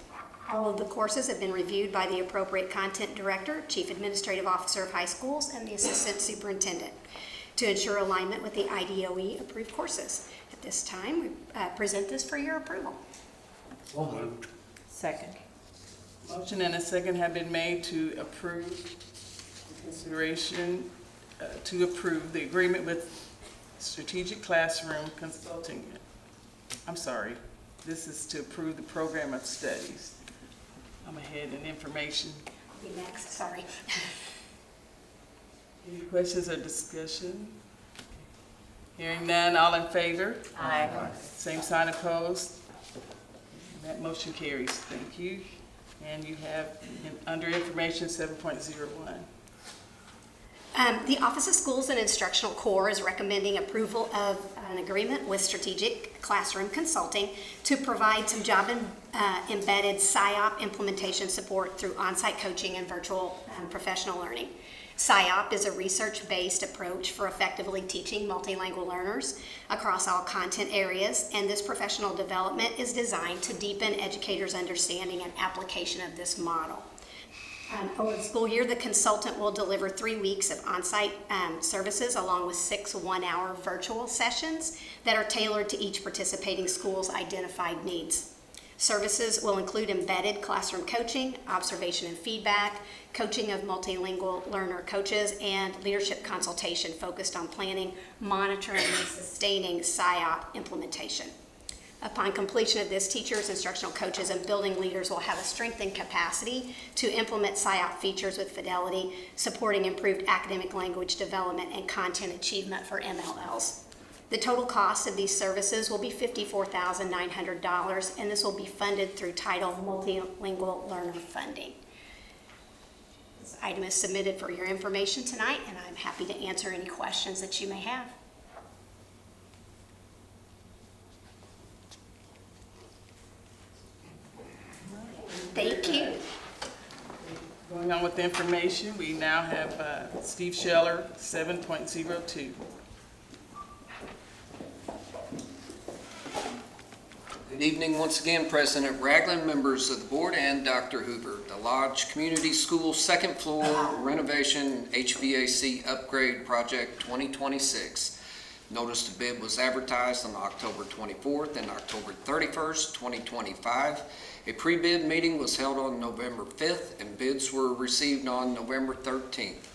Speaker 19: All of the courses have been reviewed by the appropriate content director, Chief Administrative Officer of high schools, and the Assistant Superintendent to ensure alignment with the IDOE approved courses. At this time, we present this for your approval.
Speaker 12: So moved.
Speaker 2: Second.
Speaker 1: Motion and a second have been made to approve consideration to approve the agreement with Strategic Classroom Consulting. I'm sorry, this is to approve the Program of Studies. I'm ahead in information.
Speaker 19: Be next, sorry.
Speaker 1: Any questions or discussion? Hearing none, all in favor?
Speaker 2: Aye.
Speaker 1: Same sign opposed. And that motion carries. Thank you. And you have under information 7.01.
Speaker 19: The Office of Schools and Instructional Corps is recommending approval of an agreement with Strategic Classroom Consulting to provide some job-embedded SIOP implementation support through on-site coaching and virtual professional learning. SIOP is a research-based approach for effectively teaching multilingual learners across all content areas, and this professional development is designed to deepen educators' understanding and application of this model. Over the school year, the consultant will deliver 3 weeks of on-site services along with 6 one-hour virtual sessions that are tailored to each participating school's identified needs. Services will include embedded classroom coaching, observation and feedback, coaching of multilingual learner coaches, and leadership consultation focused on planning, monitoring, and sustaining SIOP implementation. Upon completion of this, teachers, instructional coaches, and building leaders will have a strengthened capacity to implement SIOP features with fidelity, supporting improved academic language development and content achievement for MLLs. The total cost of these services will be $54,900, and this will be funded through Title Multilingual Learner Funding. This item is submitted for your information tonight, and I'm happy to answer any questions that you may have. Thank you.
Speaker 1: Going on with the information, we now have Steve Scheller, 7.02.
Speaker 16: Good evening once again, President Ragland, members of the board, and Dr. Hoover. The Lodge Community School second floor renovation HVAC upgrade project 2026. Notice to bid was advertised on October 24th and October 31st, 2025. A pre-bid meeting was held on November 5th and bids were received on November 13th.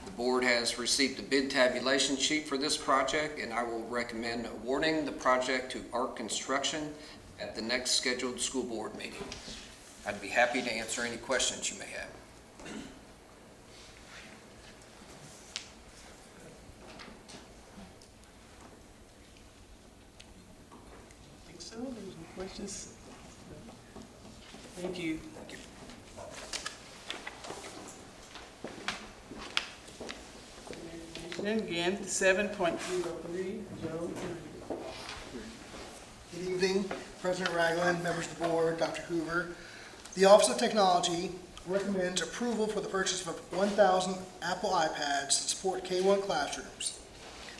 Speaker 16: The board has received a bid tabulation sheet for this project, and I will recommend awarding the project to ARC Construction at the next scheduled school board meeting. I'd be happy to answer any questions you may have.
Speaker 1: I think so. There's no questions. Thank you.
Speaker 16: Thank you.
Speaker 1: And again, 7.03, Joe.
Speaker 18: Good evening, President Ragland, members of the board, Dr. Hoover. The Office of Technology recommends approval for the purchase of 1,000 Apple iPads to support K-1 classrooms.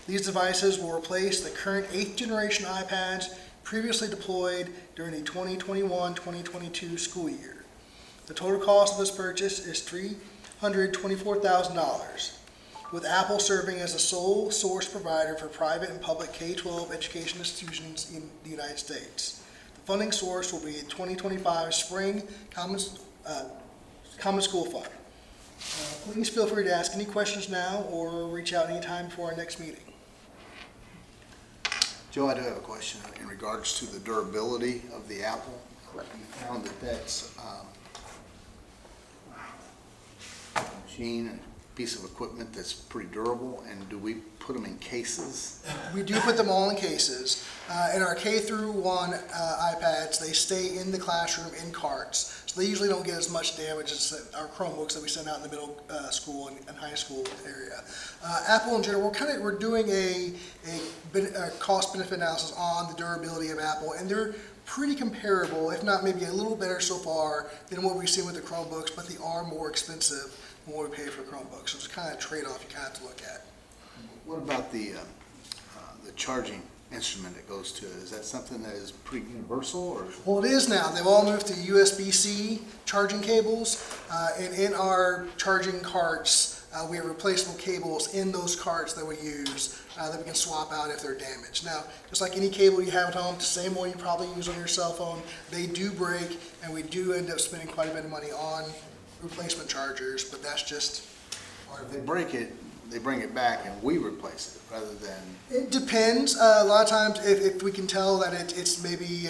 Speaker 18: These devices will replace the current 8th generation iPads previously deployed during the 2021-2022 school year. The total cost of this purchase is $124,000, with Apple serving as the sole source provider for private and public K-12 education institutions in the United States. The funding source will be the 2025 Spring Common School Fund. Please feel free to ask any questions now or reach out anytime before our next meeting.
Speaker 12: Joe, I do have a question in regards to the durability of the Apple. You found that that's a machine, a piece of equipment that's pretty durable, and do we put them in cases?
Speaker 18: We do put them all in cases. In our K through 1 iPads, they stay in the classroom in carts. So they usually don't get as much damage as our Chromebooks that we send out in the middle school and high school area. Apple in general, we're doing a cost benefit analysis on the durability of Apple, and they're pretty comparable, if not maybe a little better so far than what we've seen with the Chromebooks, but they are more expensive than what we pay for Chromebooks. So it's kind of a trade-off you kind of have to look at.
Speaker 12: What about the charging instrument that goes to it? Is that something that is pretty universal, or?
Speaker 18: Well, it is now. They've all moved to USB-C charging cables, and in our charging carts, we have replaceable cables in those carts that we use that we can swap out if they're damaged. Now, just like any cable you have at home, the same one you probably use on your cell phone, they do break, and we do end up spending quite a bit of money on replacement chargers, but that's just part of
Speaker 12: If they break it, they bring it back and we replace it rather than...
Speaker 18: It depends. A lot of times, if we can tell that it's maybe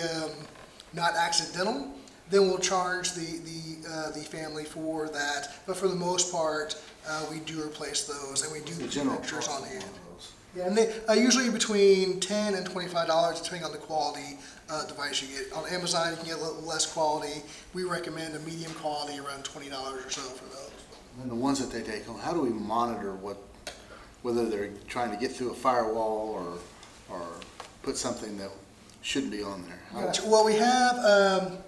Speaker 18: not accidental, then we'll charge the family for that. But for the most part, we do replace those, and we do keep extras on hand. Yeah, and they usually between $10 and $25, depending on the quality device you get. On Amazon, you can get a little less quality. We recommend a medium quality, around $20 or so for those.
Speaker 12: And the ones that they take home, how do we monitor whether they're trying to get through a firewall or put something that shouldn't be on there?
Speaker 18: Gotcha. Well, we have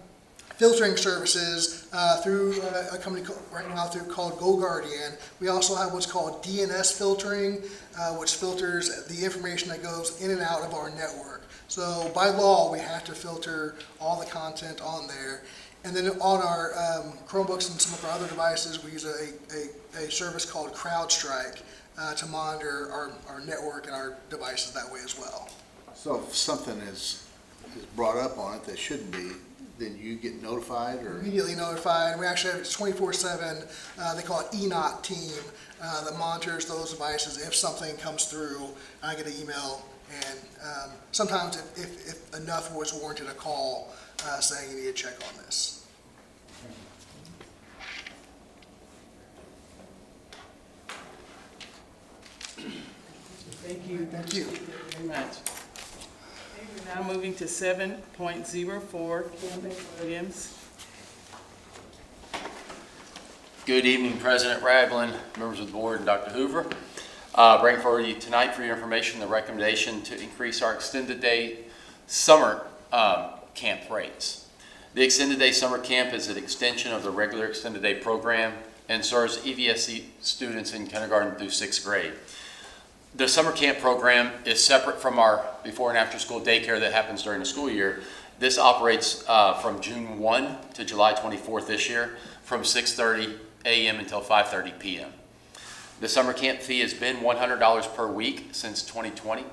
Speaker 18: filtering services through a company called GoGuardian. We also have what's called DNS filtering, which filters the information that goes in and out of our network. So by law, we have to filter all the content on there. And then on our Chromebooks and some of our other devices, we use a service called CrowdStrike to monitor our network and our devices that way as well.
Speaker 12: So if something is brought up on it that shouldn't be, then you get notified, or?
Speaker 18: Immediately notified. And we actually have a 24/7, they call it ENOT team, that monitors those devices. If something comes through, I get an email, and sometimes if enough was warranted, a call saying you need to check on this.
Speaker 1: Thank you.
Speaker 18: Thank you.
Speaker 1: Very much. Okay, we're now moving to 7.04, Campbell Williams.
Speaker 20: Good evening, President Ragland, members of the board, and Dr. Hoover. Bring forward to you tonight for your information the recommendation to increase our extended day summer camp rates. The extended day summer camp is an extension of the regular extended day program and serves EVSC students in kindergarten through 6th grade. The summer camp program is separate from our before and after school daycare that happens during the school year. This operates from June 1 to July 24th this year from 6:30 a.m. until 5:30 p.m. The summer camp fee has been $100 per week since 2020.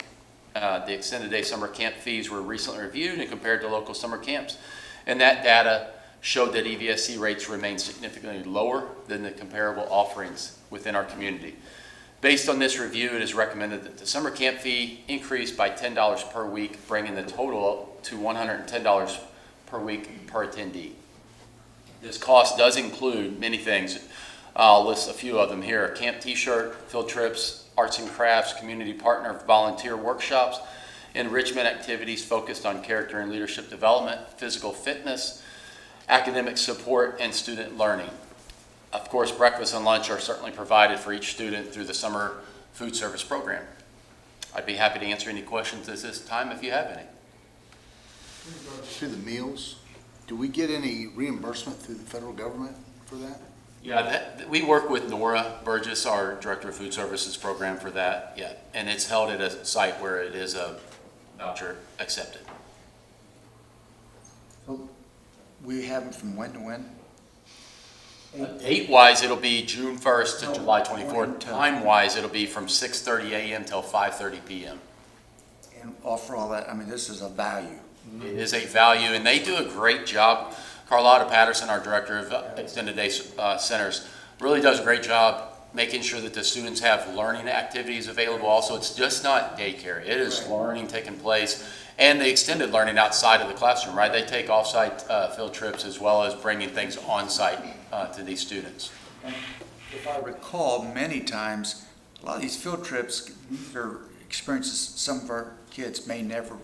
Speaker 20: The extended day summer camp fees were recently reviewed and compared to local summer camps, and that data showed that EVSC rates remain significantly lower than the comparable offerings within our community. Based on this review, it is recommended that the summer camp fee increase by $10 per week, bringing the total to $110 per week per attendee. This cost does include many things. I'll list a few of them here: a camp t-shirt, field trips, arts and crafts, community partner volunteer workshops, enrichment activities focused on character and leadership development, physical fitness, academic support, and student learning. Of course, breakfast and lunch are certainly provided for each student through the summer food service program. I'd be happy to answer any questions at this time if you have any.
Speaker 12: Through the meals, do we get any reimbursement through the federal government for that?
Speaker 20: Yeah, we work with Nora Burgess, our Director of Food Services program, for that, yeah. And it's held at a site where it is a voucher accepted.
Speaker 10: So we have them from when to when?
Speaker 20: Date-wise, it'll be June 1st to July 24th. Time-wise, it'll be from 6:30 a.m. till 5:30 p.m.
Speaker 3: And offer all that, I mean, this is a value.
Speaker 20: It is a value, and they do a great job. Carlotta Patterson, our director of Extended Day Centers, really does a great job making sure that the students have learning activities available. Also, it's just not daycare. It is learning taking place, and the extended learning outside of the classroom, right? They take off-site field trips as well as bringing things on-site to these students.
Speaker 3: If I recall, many times, a lot of these field trips, these are experiences some of our kids may never.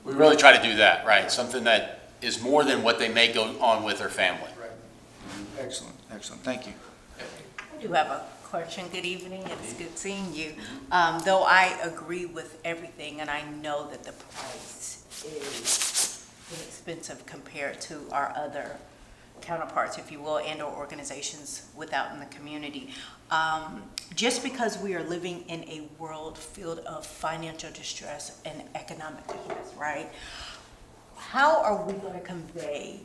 Speaker 20: We really try to do that, right? Something that is more than what they may go on with their family.
Speaker 3: Right. Excellent, excellent. Thank you.
Speaker 14: I do have a question. Good evening. It's good seeing you. Though I agree with everything, and I know that the price is inexpensive compared to our other counterparts, if you will, and/or organizations without in the community. Just because we are living in a world filled of financial distress and economic distress, right? How are we going to convey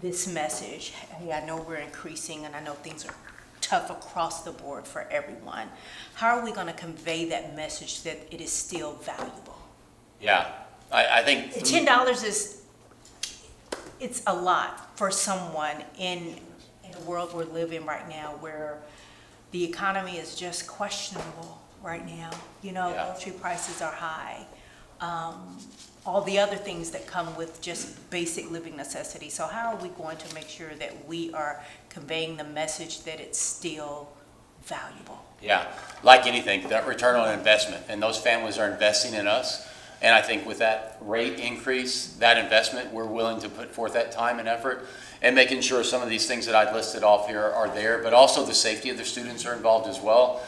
Speaker 14: this message? Hey, I know we're increasing, and I know things are tough across the board for everyone. How are we going to convey that message that it is still valuable?
Speaker 20: Yeah, I think
Speaker 14: $10 is, it's a lot for someone in the world we're living right now, where the economy is just questionable right now. You know, grocery prices are high. All the other things that come with just basic living necessities. So how are we going to make sure that we are conveying the message that it's still valuable?
Speaker 20: Yeah, like anything, that return on investment, and those families are investing in us. And I think with that rate increase, that investment, we're willing to put forth that time and effort, and making sure some of these things that I've listed off here are there, but also the safety of the students are involved as well.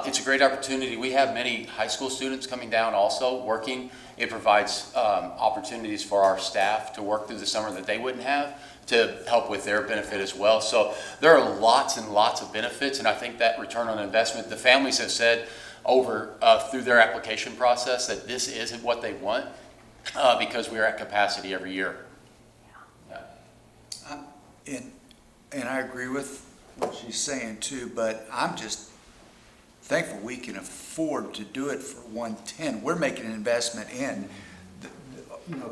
Speaker 20: It's a great opportunity. We have many high school students coming down also working. It provides opportunities for our staff to work through the summer that they wouldn't have, to help with their benefit as well. So there are lots and lots of benefits, and I think that return on investment, the families have said over through their application process that this isn't what they want because we are at capacity every year.
Speaker 3: And I agree with what she's saying too, but I'm just thankful we can afford to do it for 110. We're making an investment in the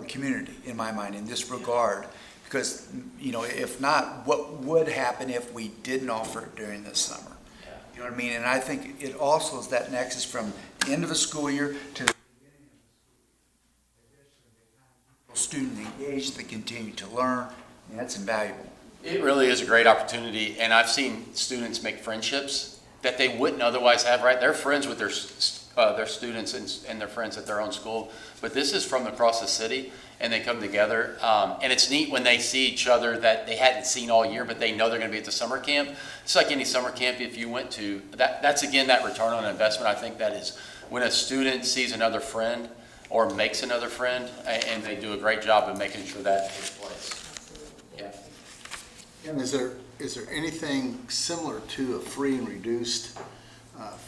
Speaker 3: community, in my mind, in this regard, because if not, what would happen if we didn't offer it during the summer? You know what I mean? And I think it also is that nexus from the end of the school year to the student engaged, they continue to learn, and that's invaluable.
Speaker 20: It really is a great opportunity, and I've seen students make friendships that they wouldn't otherwise have, right? They're friends with their students and their friends at their own school, but this is from across the city, and they come together, and it's neat when they see each other that they hadn't seen all year, but they know they're going to be at the summer camp. It's like any summer camp if you went to. That's again that return on investment. I think that is when a student sees another friend or makes another friend, and they do a great job of making sure that takes place. Yeah.
Speaker 12: And is there anything similar to a free and reduced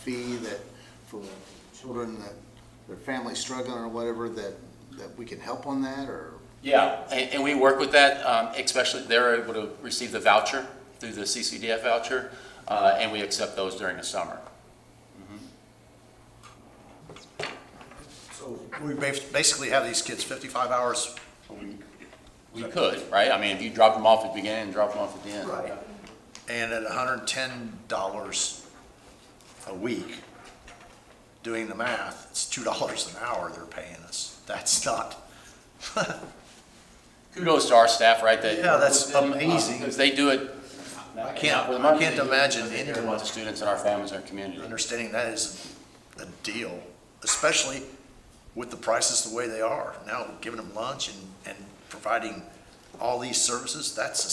Speaker 12: fee that for children that their family's struggling or whatever that we can help on that, or?
Speaker 20: Yeah, and we work with that, especially they're able to receive the voucher through the CCDF voucher, and we accept those during the summer.
Speaker 10: So we basically have these kids 55 hours a week.
Speaker 20: We could, right? I mean, if you drop them off at the beginning and drop them off at the end.
Speaker 10: Right. And at $110 a week, doing the math, it's $2 an hour they're paying us. That's not.
Speaker 20: Kudos to our staff, right?
Speaker 10: Yeah, that's amazing.
Speaker 20: Because they do it.
Speaker 10: I can't imagine anyone,
Speaker 20: the students in our families and our community,
Speaker 10: understanding that is a deal, especially with the prices the way they are now. Giving them lunch and providing all these services, that's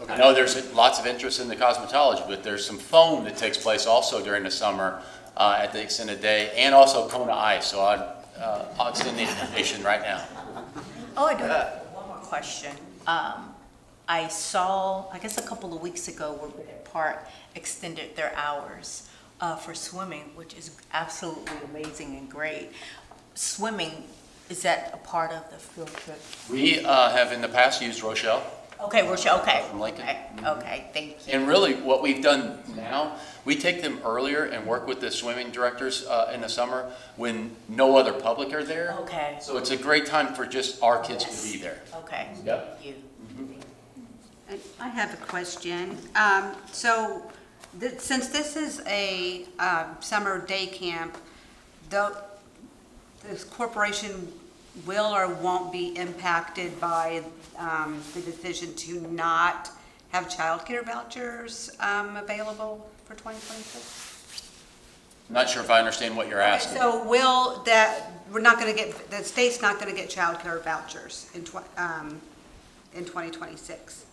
Speaker 20: Okay. I know there's lots of interest in the cosmetology, but there's some foam that takes place also during the summer at the extended day, and also Kona Ice. So I'll extend the invitation right now.
Speaker 14: Oh, I do have one more question. I saw, I guess a couple of weeks ago, where Bennett Park extended their hours for swimming, which is absolutely amazing and great. Swimming, is that a part of the field trip?
Speaker 20: We have in the past used Rochelle
Speaker 14: Okay, okay.
Speaker 20: From Lincoln.
Speaker 14: Okay, thank you.
Speaker 20: And really, what we've done now, we take them earlier and work with the swimming directors in the summer when no other public are there.
Speaker 14: Okay.
Speaker 20: So it's a great time for just our kids to be there.
Speaker 14: Okay.
Speaker 20: Yep.
Speaker 14: Thank you.
Speaker 15: I have a question. Since this is a summer day camp, this corporation will or won't be impacted by the decision to not have childcare vouchers available for 2026?
Speaker 20: I'm not sure if I understand what you're asking.
Speaker 15: So the state's not going to get childcare vouchers in 2026?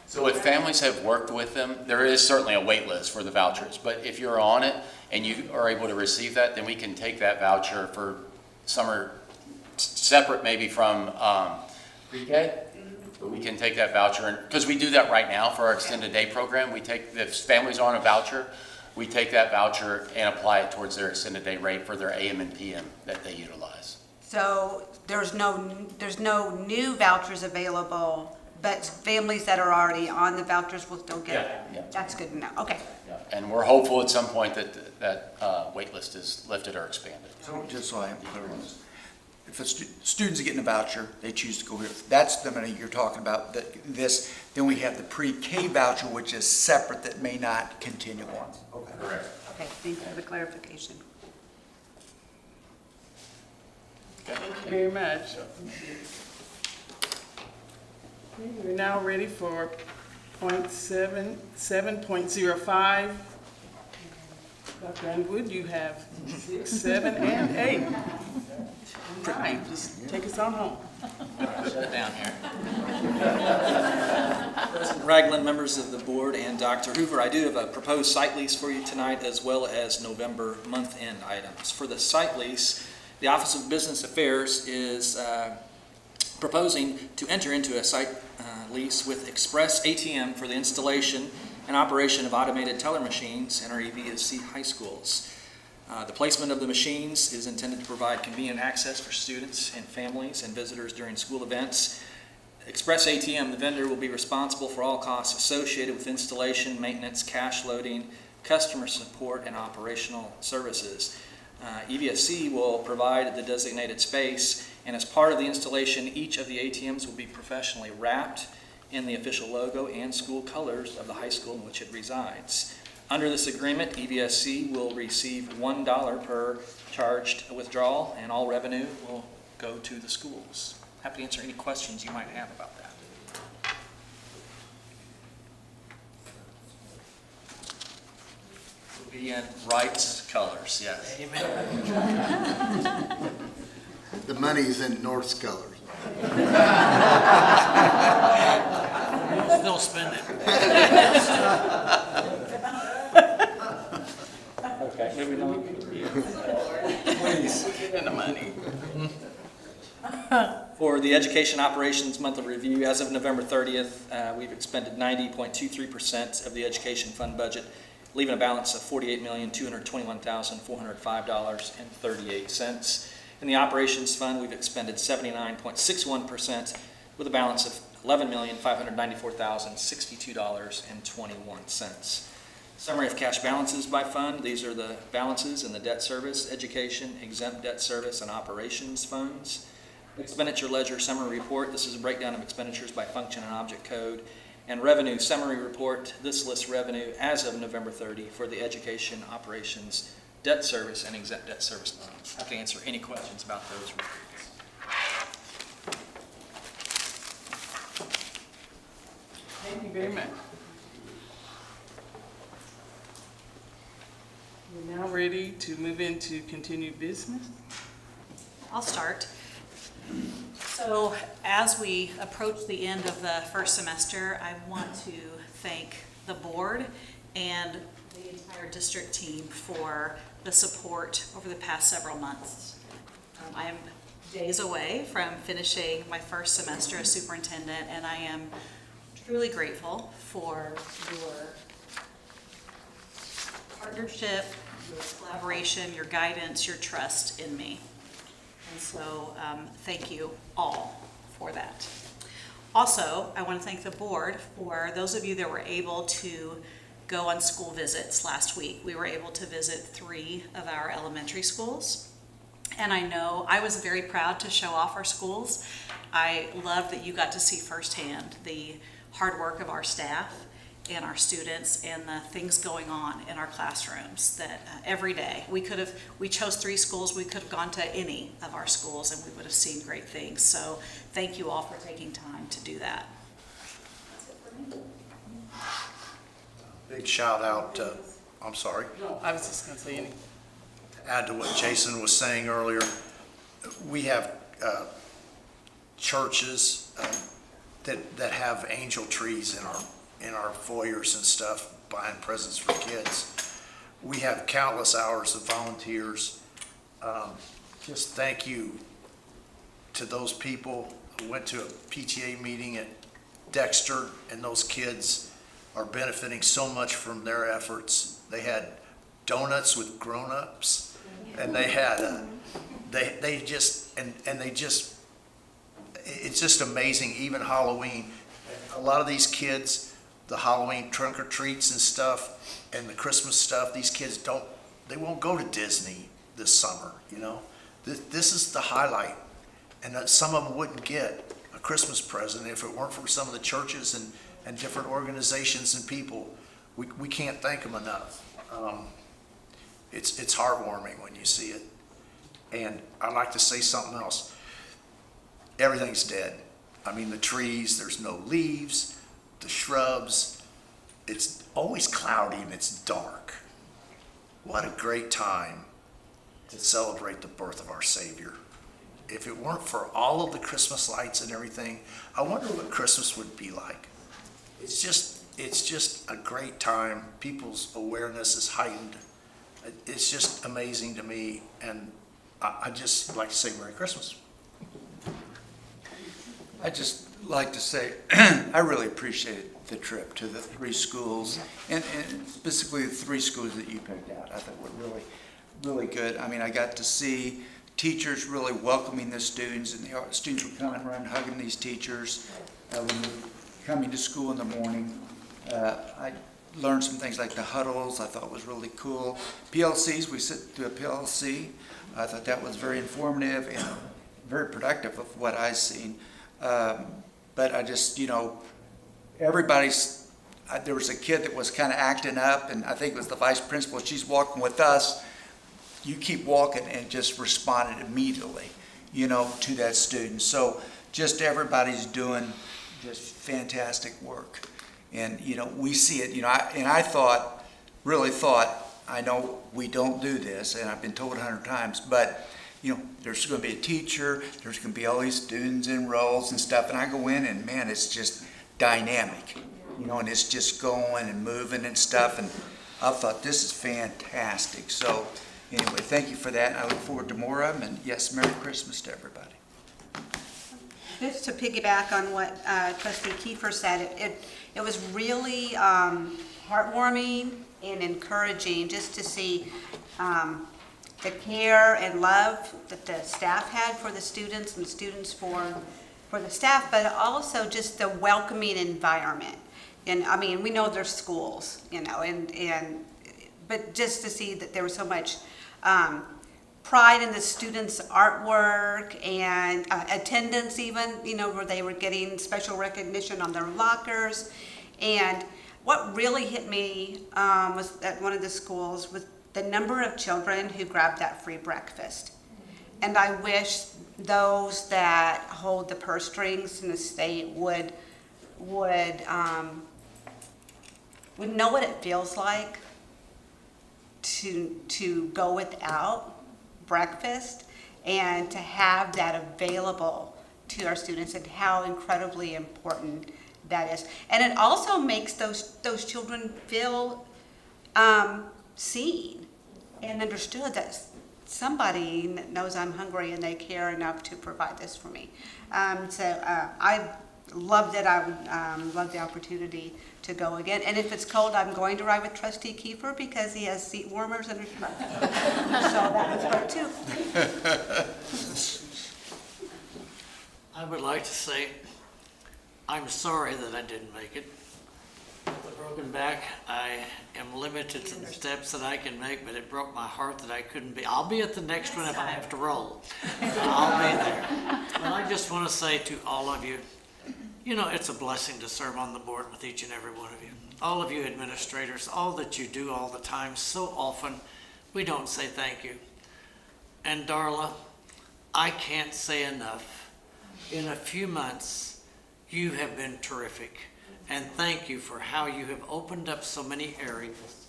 Speaker 20: So if families have worked with them, there is certainly a wait list for the vouchers. But if you're on it and you are able to receive that, then we can take that voucher for summer, separate maybe from pre-K. But we can take that voucher, because we do that right now for our extended day program. We take, if families on a voucher, we take that voucher and apply it towards their extended day rate for their AM and PM that they utilize.
Speaker 15: So there's no new vouchers available, but families that are already on the vouchers will still get it?
Speaker 20: Yeah.
Speaker 15: That's good to know. Okay.
Speaker 20: Yeah. And we're hopeful at some point that wait list is lifted or expanded.
Speaker 3: So just so I am clear on this, if students are getting a voucher, they choose to go here, that's the money you're talking about, then we have the pre-K voucher, which is separate, that may not continue on. Okay.
Speaker 20: Correct.
Speaker 15: Okay, thank you for the clarification.
Speaker 1: Thank you very much. Okay, we're now ready for point 7.05. Dr. Underwood, you have 6, 7, and 8. All right, just take us on home.
Speaker 21: Shut it down here. President Ragland, members of the board, and Dr. Hoover, I do have a proposed site lease for you tonight, as well as November month-end items. For the site lease, the Office of Business Affairs is proposing to enter into a site lease with Express ATM for the installation and operation of automated teller machines in our EVSC high schools. The placement of the machines is intended to provide convenient access for students and families and visitors during school events. Express ATM, the vendor, will be responsible for all costs associated with installation, maintenance, cash loading, customer support, and operational services. EVSC will provide the designated space, and as part of the installation, each of the ATMs will be professionally wrapped in the official logo and school colors of the high school in which it resides. Under this agreement, EVSC will receive $1 per charged withdrawal, and all revenue will go to the schools. Happy to answer any questions you might have about that.
Speaker 20: We'll be in Wright's colors, yes.
Speaker 12: The money's in North's colors.
Speaker 21: They'll spend it. Okay, moving on.
Speaker 1: Please, get in the money.
Speaker 21: For the Education Operations Monthly Review, as of November 30th, we've expended 90.23% of the education fund budget, leaving a balance of $48,221,405.38. In the Operations Fund, we've expended 79.61%, with a balance of $11,594,062.21. Summary of cash balances by fund. These are the balances in the debt service, education, exempt debt service, and operations funds. Expenditure ledger summary report. This is a breakdown of expenditures by function and object code. And revenue summary report. This lists revenue as of November 30 for the education, operations, debt service, and exempt debt service funds. I have to answer any questions about those reports.
Speaker 1: Thank you very much. We're now ready to move into continued business.
Speaker 8: I'll start. So as we approach the end of the first semester, I want to thank the board and the entire district team for the support over the past several months. I am days away from finishing my first semester as superintendent, and I am truly grateful for your partnership, your collaboration, your guidance, your trust in me. And so thank you all for that. Also, I want to thank the board for those of you that were able to go on school visits last week. We were able to visit 3 of our elementary schools. And I know I was very proud to show off our schools. I love that you got to see firsthand the hard work of our staff and our students and the things going on in our classrooms that every day we chose 3 schools. We could have gone to any of our schools and we would have seen great things. So thank you all for taking time to do that.
Speaker 10: Big shout out to, I'm sorry.
Speaker 1: No, I was just gonna say anything.
Speaker 10: Add to what Jason was saying earlier, we have churches that have angel trees in our foyers and stuff, buying presents for kids. We have countless hours of volunteers. Just thank you to those people who went to a PTA meeting at Dexter, and those kids are benefiting so much from their efforts. They had donuts with grown-ups, and they had it's just amazing. Even Halloween, a lot of these kids, the Halloween trunk or treats and stuff, and the Christmas stuff, these kids they won't go to Disney this summer. You know, this is the highlight, and that some of them wouldn't get a Christmas present if it weren't for some of the churches and different organizations and people. We can't thank them enough. It's heartwarming when you see it. And I'd like to say something else. Everything's dead. I mean, the trees, there's no leaves, the shrubs. It's always cloudy and it's dark. What a great time to celebrate the birth of our Savior. If it weren't for all of the Christmas lights and everything, I wonder what Christmas would be like. It's just a great time. People's awareness is heightened. It's just amazing to me, and I just like to say Merry Christmas.
Speaker 3: I'd just like to say, I really appreciate the trip to the 3 schools, and specifically the 3 schools that you picked out. I thought were really, really good. I mean, I got to see teachers really welcoming the students, and the students were coming around hugging these teachers when they were coming to school in the morning. I learned some things like the huddles. I thought was really cool. PLCs, we sit through a PLC. I thought that was very informative and very productive of what I've seen. But I just, everybody's, there was a kid that was kind of acting up, and I think it was the vice principal. She's walking with us. You keep walking, and just responded immediately, to that student. So just everybody's doing just fantastic work. And, we see it, I really thought, I know we don't do this, and I've been told 100 times, but there's going to be a teacher, there's going to be all these students in rows and stuff, and I go in and man, it's just dynamic, and it's just going and moving and stuff, and I thought this is fantastic. So anyway, thank you for that, and I look forward to more of them, and yes, Merry Christmas to everybody.
Speaker 15: Just to piggyback on what Trustee Kiefer said, it was really heartwarming and encouraging just to see the care and love that the staff had for the students and the students for the staff, but also just the welcoming environment. And I mean, we know there's schools, but just to see that there was so much pride in the students' artwork and attendance even, where they were getting special recognition on their lockers. And what really hit me was at one of the schools was the number of children who grabbed that free breakfast. And I wish those that hold the purse strings in the state would know what it feels like to go without breakfast and to have that available to our students, and how incredibly important that is. And it also makes those children feel seen and understood that somebody knows I'm hungry and they care enough to provide this for me. I loved it. I would love the opportunity to go again. And if it's cold, I'm going to ride with Trustee Kiefer because he has seat warmers in his truck. So that was great too.
Speaker 4: I would like to say I'm sorry that I didn't make it. With a broken back, I am limited to the steps that I can make, but it broke my heart that I couldn't be. I'll be at the next one if I have to roll. I'll be there. But I just want to say to all of you, you know, it's a blessing to serve on the board with each and every one of you. All of you administrators, all that you do all the time, so often, we don't say thank you. And Darla, I can't say enough. In a few months, you have been terrific. And thank you for how you have opened up so many areas.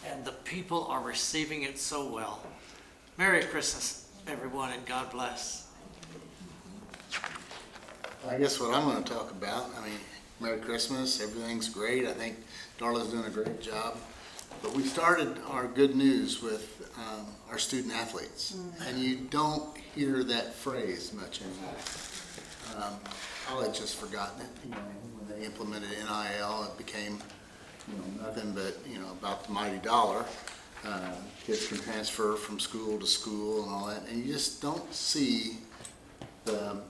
Speaker 4: And the people are receiving it so well. Merry Christmas, everyone, and God bless.
Speaker 12: I guess what I'm going to talk about, I mean, Merry Christmas, everything's great. I think Darla's doing a great job. But we started our good news with our student athletes, and you don't hear that phrase much anymore. College has forgotten it. You know, when they implemented NIL, it became, you know, nothing but, you know, about the mighty dollar. Kids can transfer from school to school and all that, and you just don't see the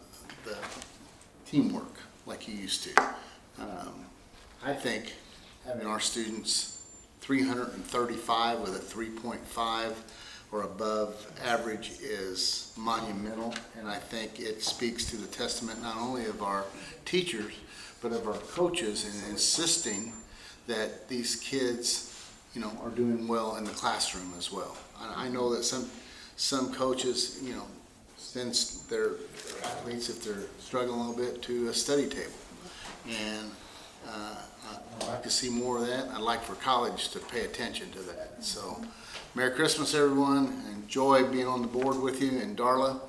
Speaker 12: teamwork like you used to. I think having our students 335 with a 3.5 or above average is monumental, and I think it speaks to the testament not only of our teachers, but of our coaches in insisting that these kids, you know, are doing well in the classroom as well. I know that some coaches, you know, send their athletes, if they're struggling a little bit, to a study table. And I'd like to see more of that. I'd like for college to pay attention to that. So, Merry Christmas, everyone. Enjoy being on the board with you. And Darla,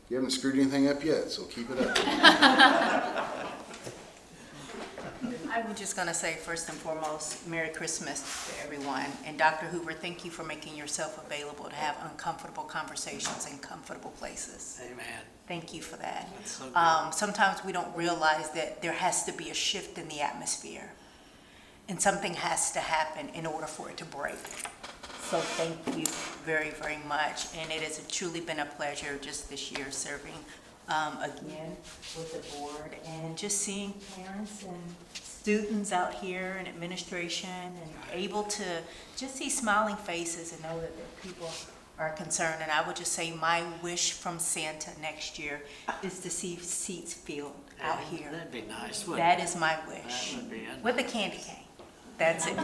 Speaker 12: you haven't screwed anything up yet, so keep it up.
Speaker 14: I was just going to say, first and foremost, Merry Christmas to everyone. And Dr. Hoover, thank you for making yourself available to have uncomfortable conversations in comfortable places.
Speaker 4: Amen.
Speaker 14: Thank you for that.
Speaker 4: That's so good.
Speaker 14: Sometimes we don't realize that there has to be a shift in the atmosphere. And something has to happen in order for it to break. So thank you very, very much. And it has truly been a pleasure just this year serving again with the board and just seeing parents and students out here and administration and able to just see smiling faces and know that their people are concerned. And I would just say my wish from Santa next year is to see seats filled out here.
Speaker 4: That'd be nice, wouldn't
Speaker 14: That
Speaker 4: it?
Speaker 14: is my wish.
Speaker 4: That would be it.
Speaker 14: With a candy cane. That's it.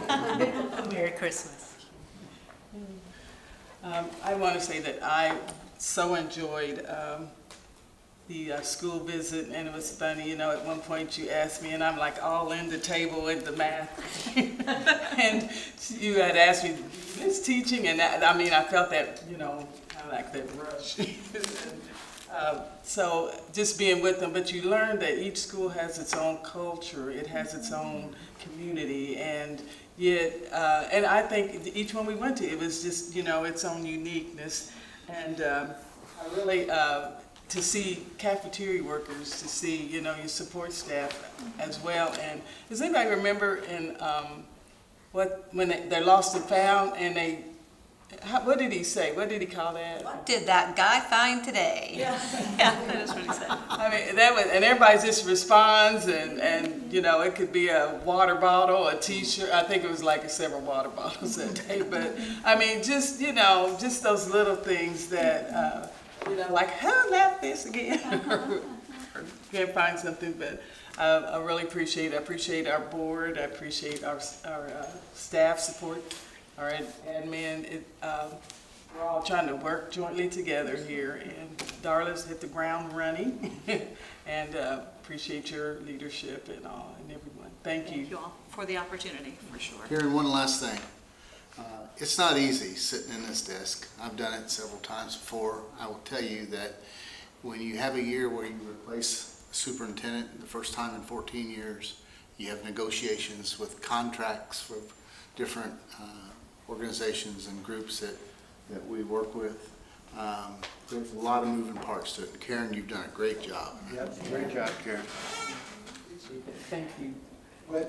Speaker 14: Merry Christmas.
Speaker 1: I want to say that I so enjoyed the school visit, and it was funny, you know, at one point you asked me, and I'm like all in the table with the math, and you had asked me, is teaching, and that, I mean, I felt that, you know, kind of like that rush. So just being with them, but you learn that each school has its own culture, it has its own community, and yet, and I think each one we went to, it was just, you know, its own uniqueness, and I really, to see cafeteria workers, to see, you know, your support staff as well. And does anybody remember in when they lost and found, and they, what did he say? What did he call that?
Speaker 15: What did that guy find today?
Speaker 1: Yeah,
Speaker 15: that is what he said.
Speaker 1: I mean, that was, and everybody just responds, and you know, it could be a water bottle, a T-shirt. I think it was like several water bottles that day. But I mean, just, you know, just those little things that. You know, like, how about this again? Or can't find something, but I really appreciate it. I appreciate our board. I appreciate our staff support, our admin. We're all trying to work jointly together here, and Darla's hit the ground running. And appreciate your leadership and all, and everyone. Thank you.
Speaker 8: Thank you all for the opportunity, for sure.
Speaker 12: Karen, one last thing. It's not easy sitting in this desk. I've done it several times before. I will tell you that when you have a year where you replace a superintendent the first time in 14 years, you have negotiations with contracts for different organizations and groups that we work with. There's a lot of moving parts to it. Karen, you've done a great job.
Speaker 3: Yep, great job, Karen.
Speaker 1: Thank you.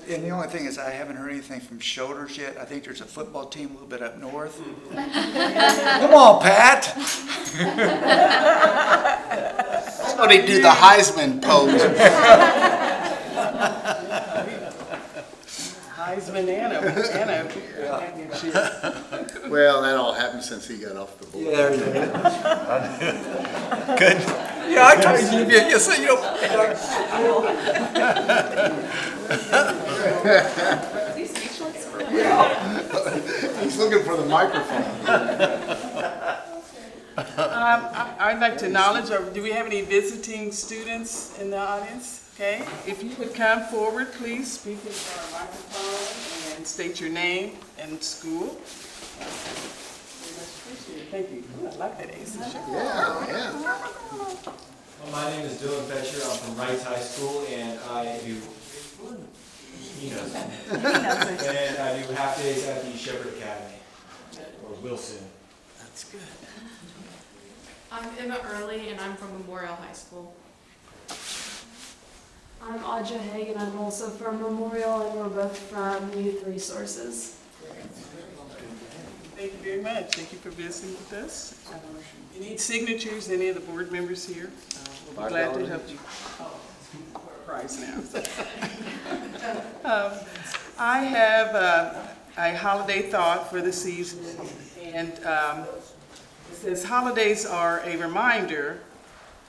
Speaker 3: And the only thing is I haven't heard anything from Shoulders yet. I think there's a football team a little bit up north. Come on, Pat.
Speaker 12: I thought he'd do the Heisman pose.
Speaker 1: Heisman and a championship.
Speaker 12: Well, that all happened since he got off the board.
Speaker 13: Yeah, there you go.
Speaker 5: Good.
Speaker 13: Yeah, I tried to give you, yes, you know.
Speaker 12: He's looking for the microphone.
Speaker 1: I'd like to acknowledge, or do we have any visiting students in the audience? Okay, if you would come forward, please speak into our microphone and state your name and school. Very much appreciated. Thank you. Ooh, I like that AC shirt.
Speaker 12: Yeah.
Speaker 6: Well, my name is Dylan Fetcher. I'm from Wrights High School, and I do, he knows me. And I do half days at the Shepherd Academy, or Wilson.
Speaker 1: That's good.
Speaker 22: I'm Emma Early, and I'm from Memorial High School.
Speaker 23: I'm Audra Hagan. I'm also from Memorial, and we're both from Youth Resources.
Speaker 1: Thank you very much. Thank you for visiting with us. You need signatures, any of the board members here? We'll be glad to help you. Oh, prize now. I have a holiday thought for the season, and it says, holidays are a reminder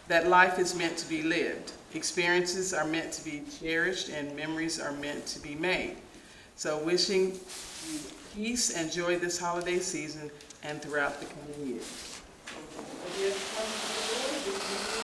Speaker 1: that life is meant to be lived. Experiences are meant to be cherished, and memories are meant to be made. So wishing you peace and joy this holiday season and throughout the coming year.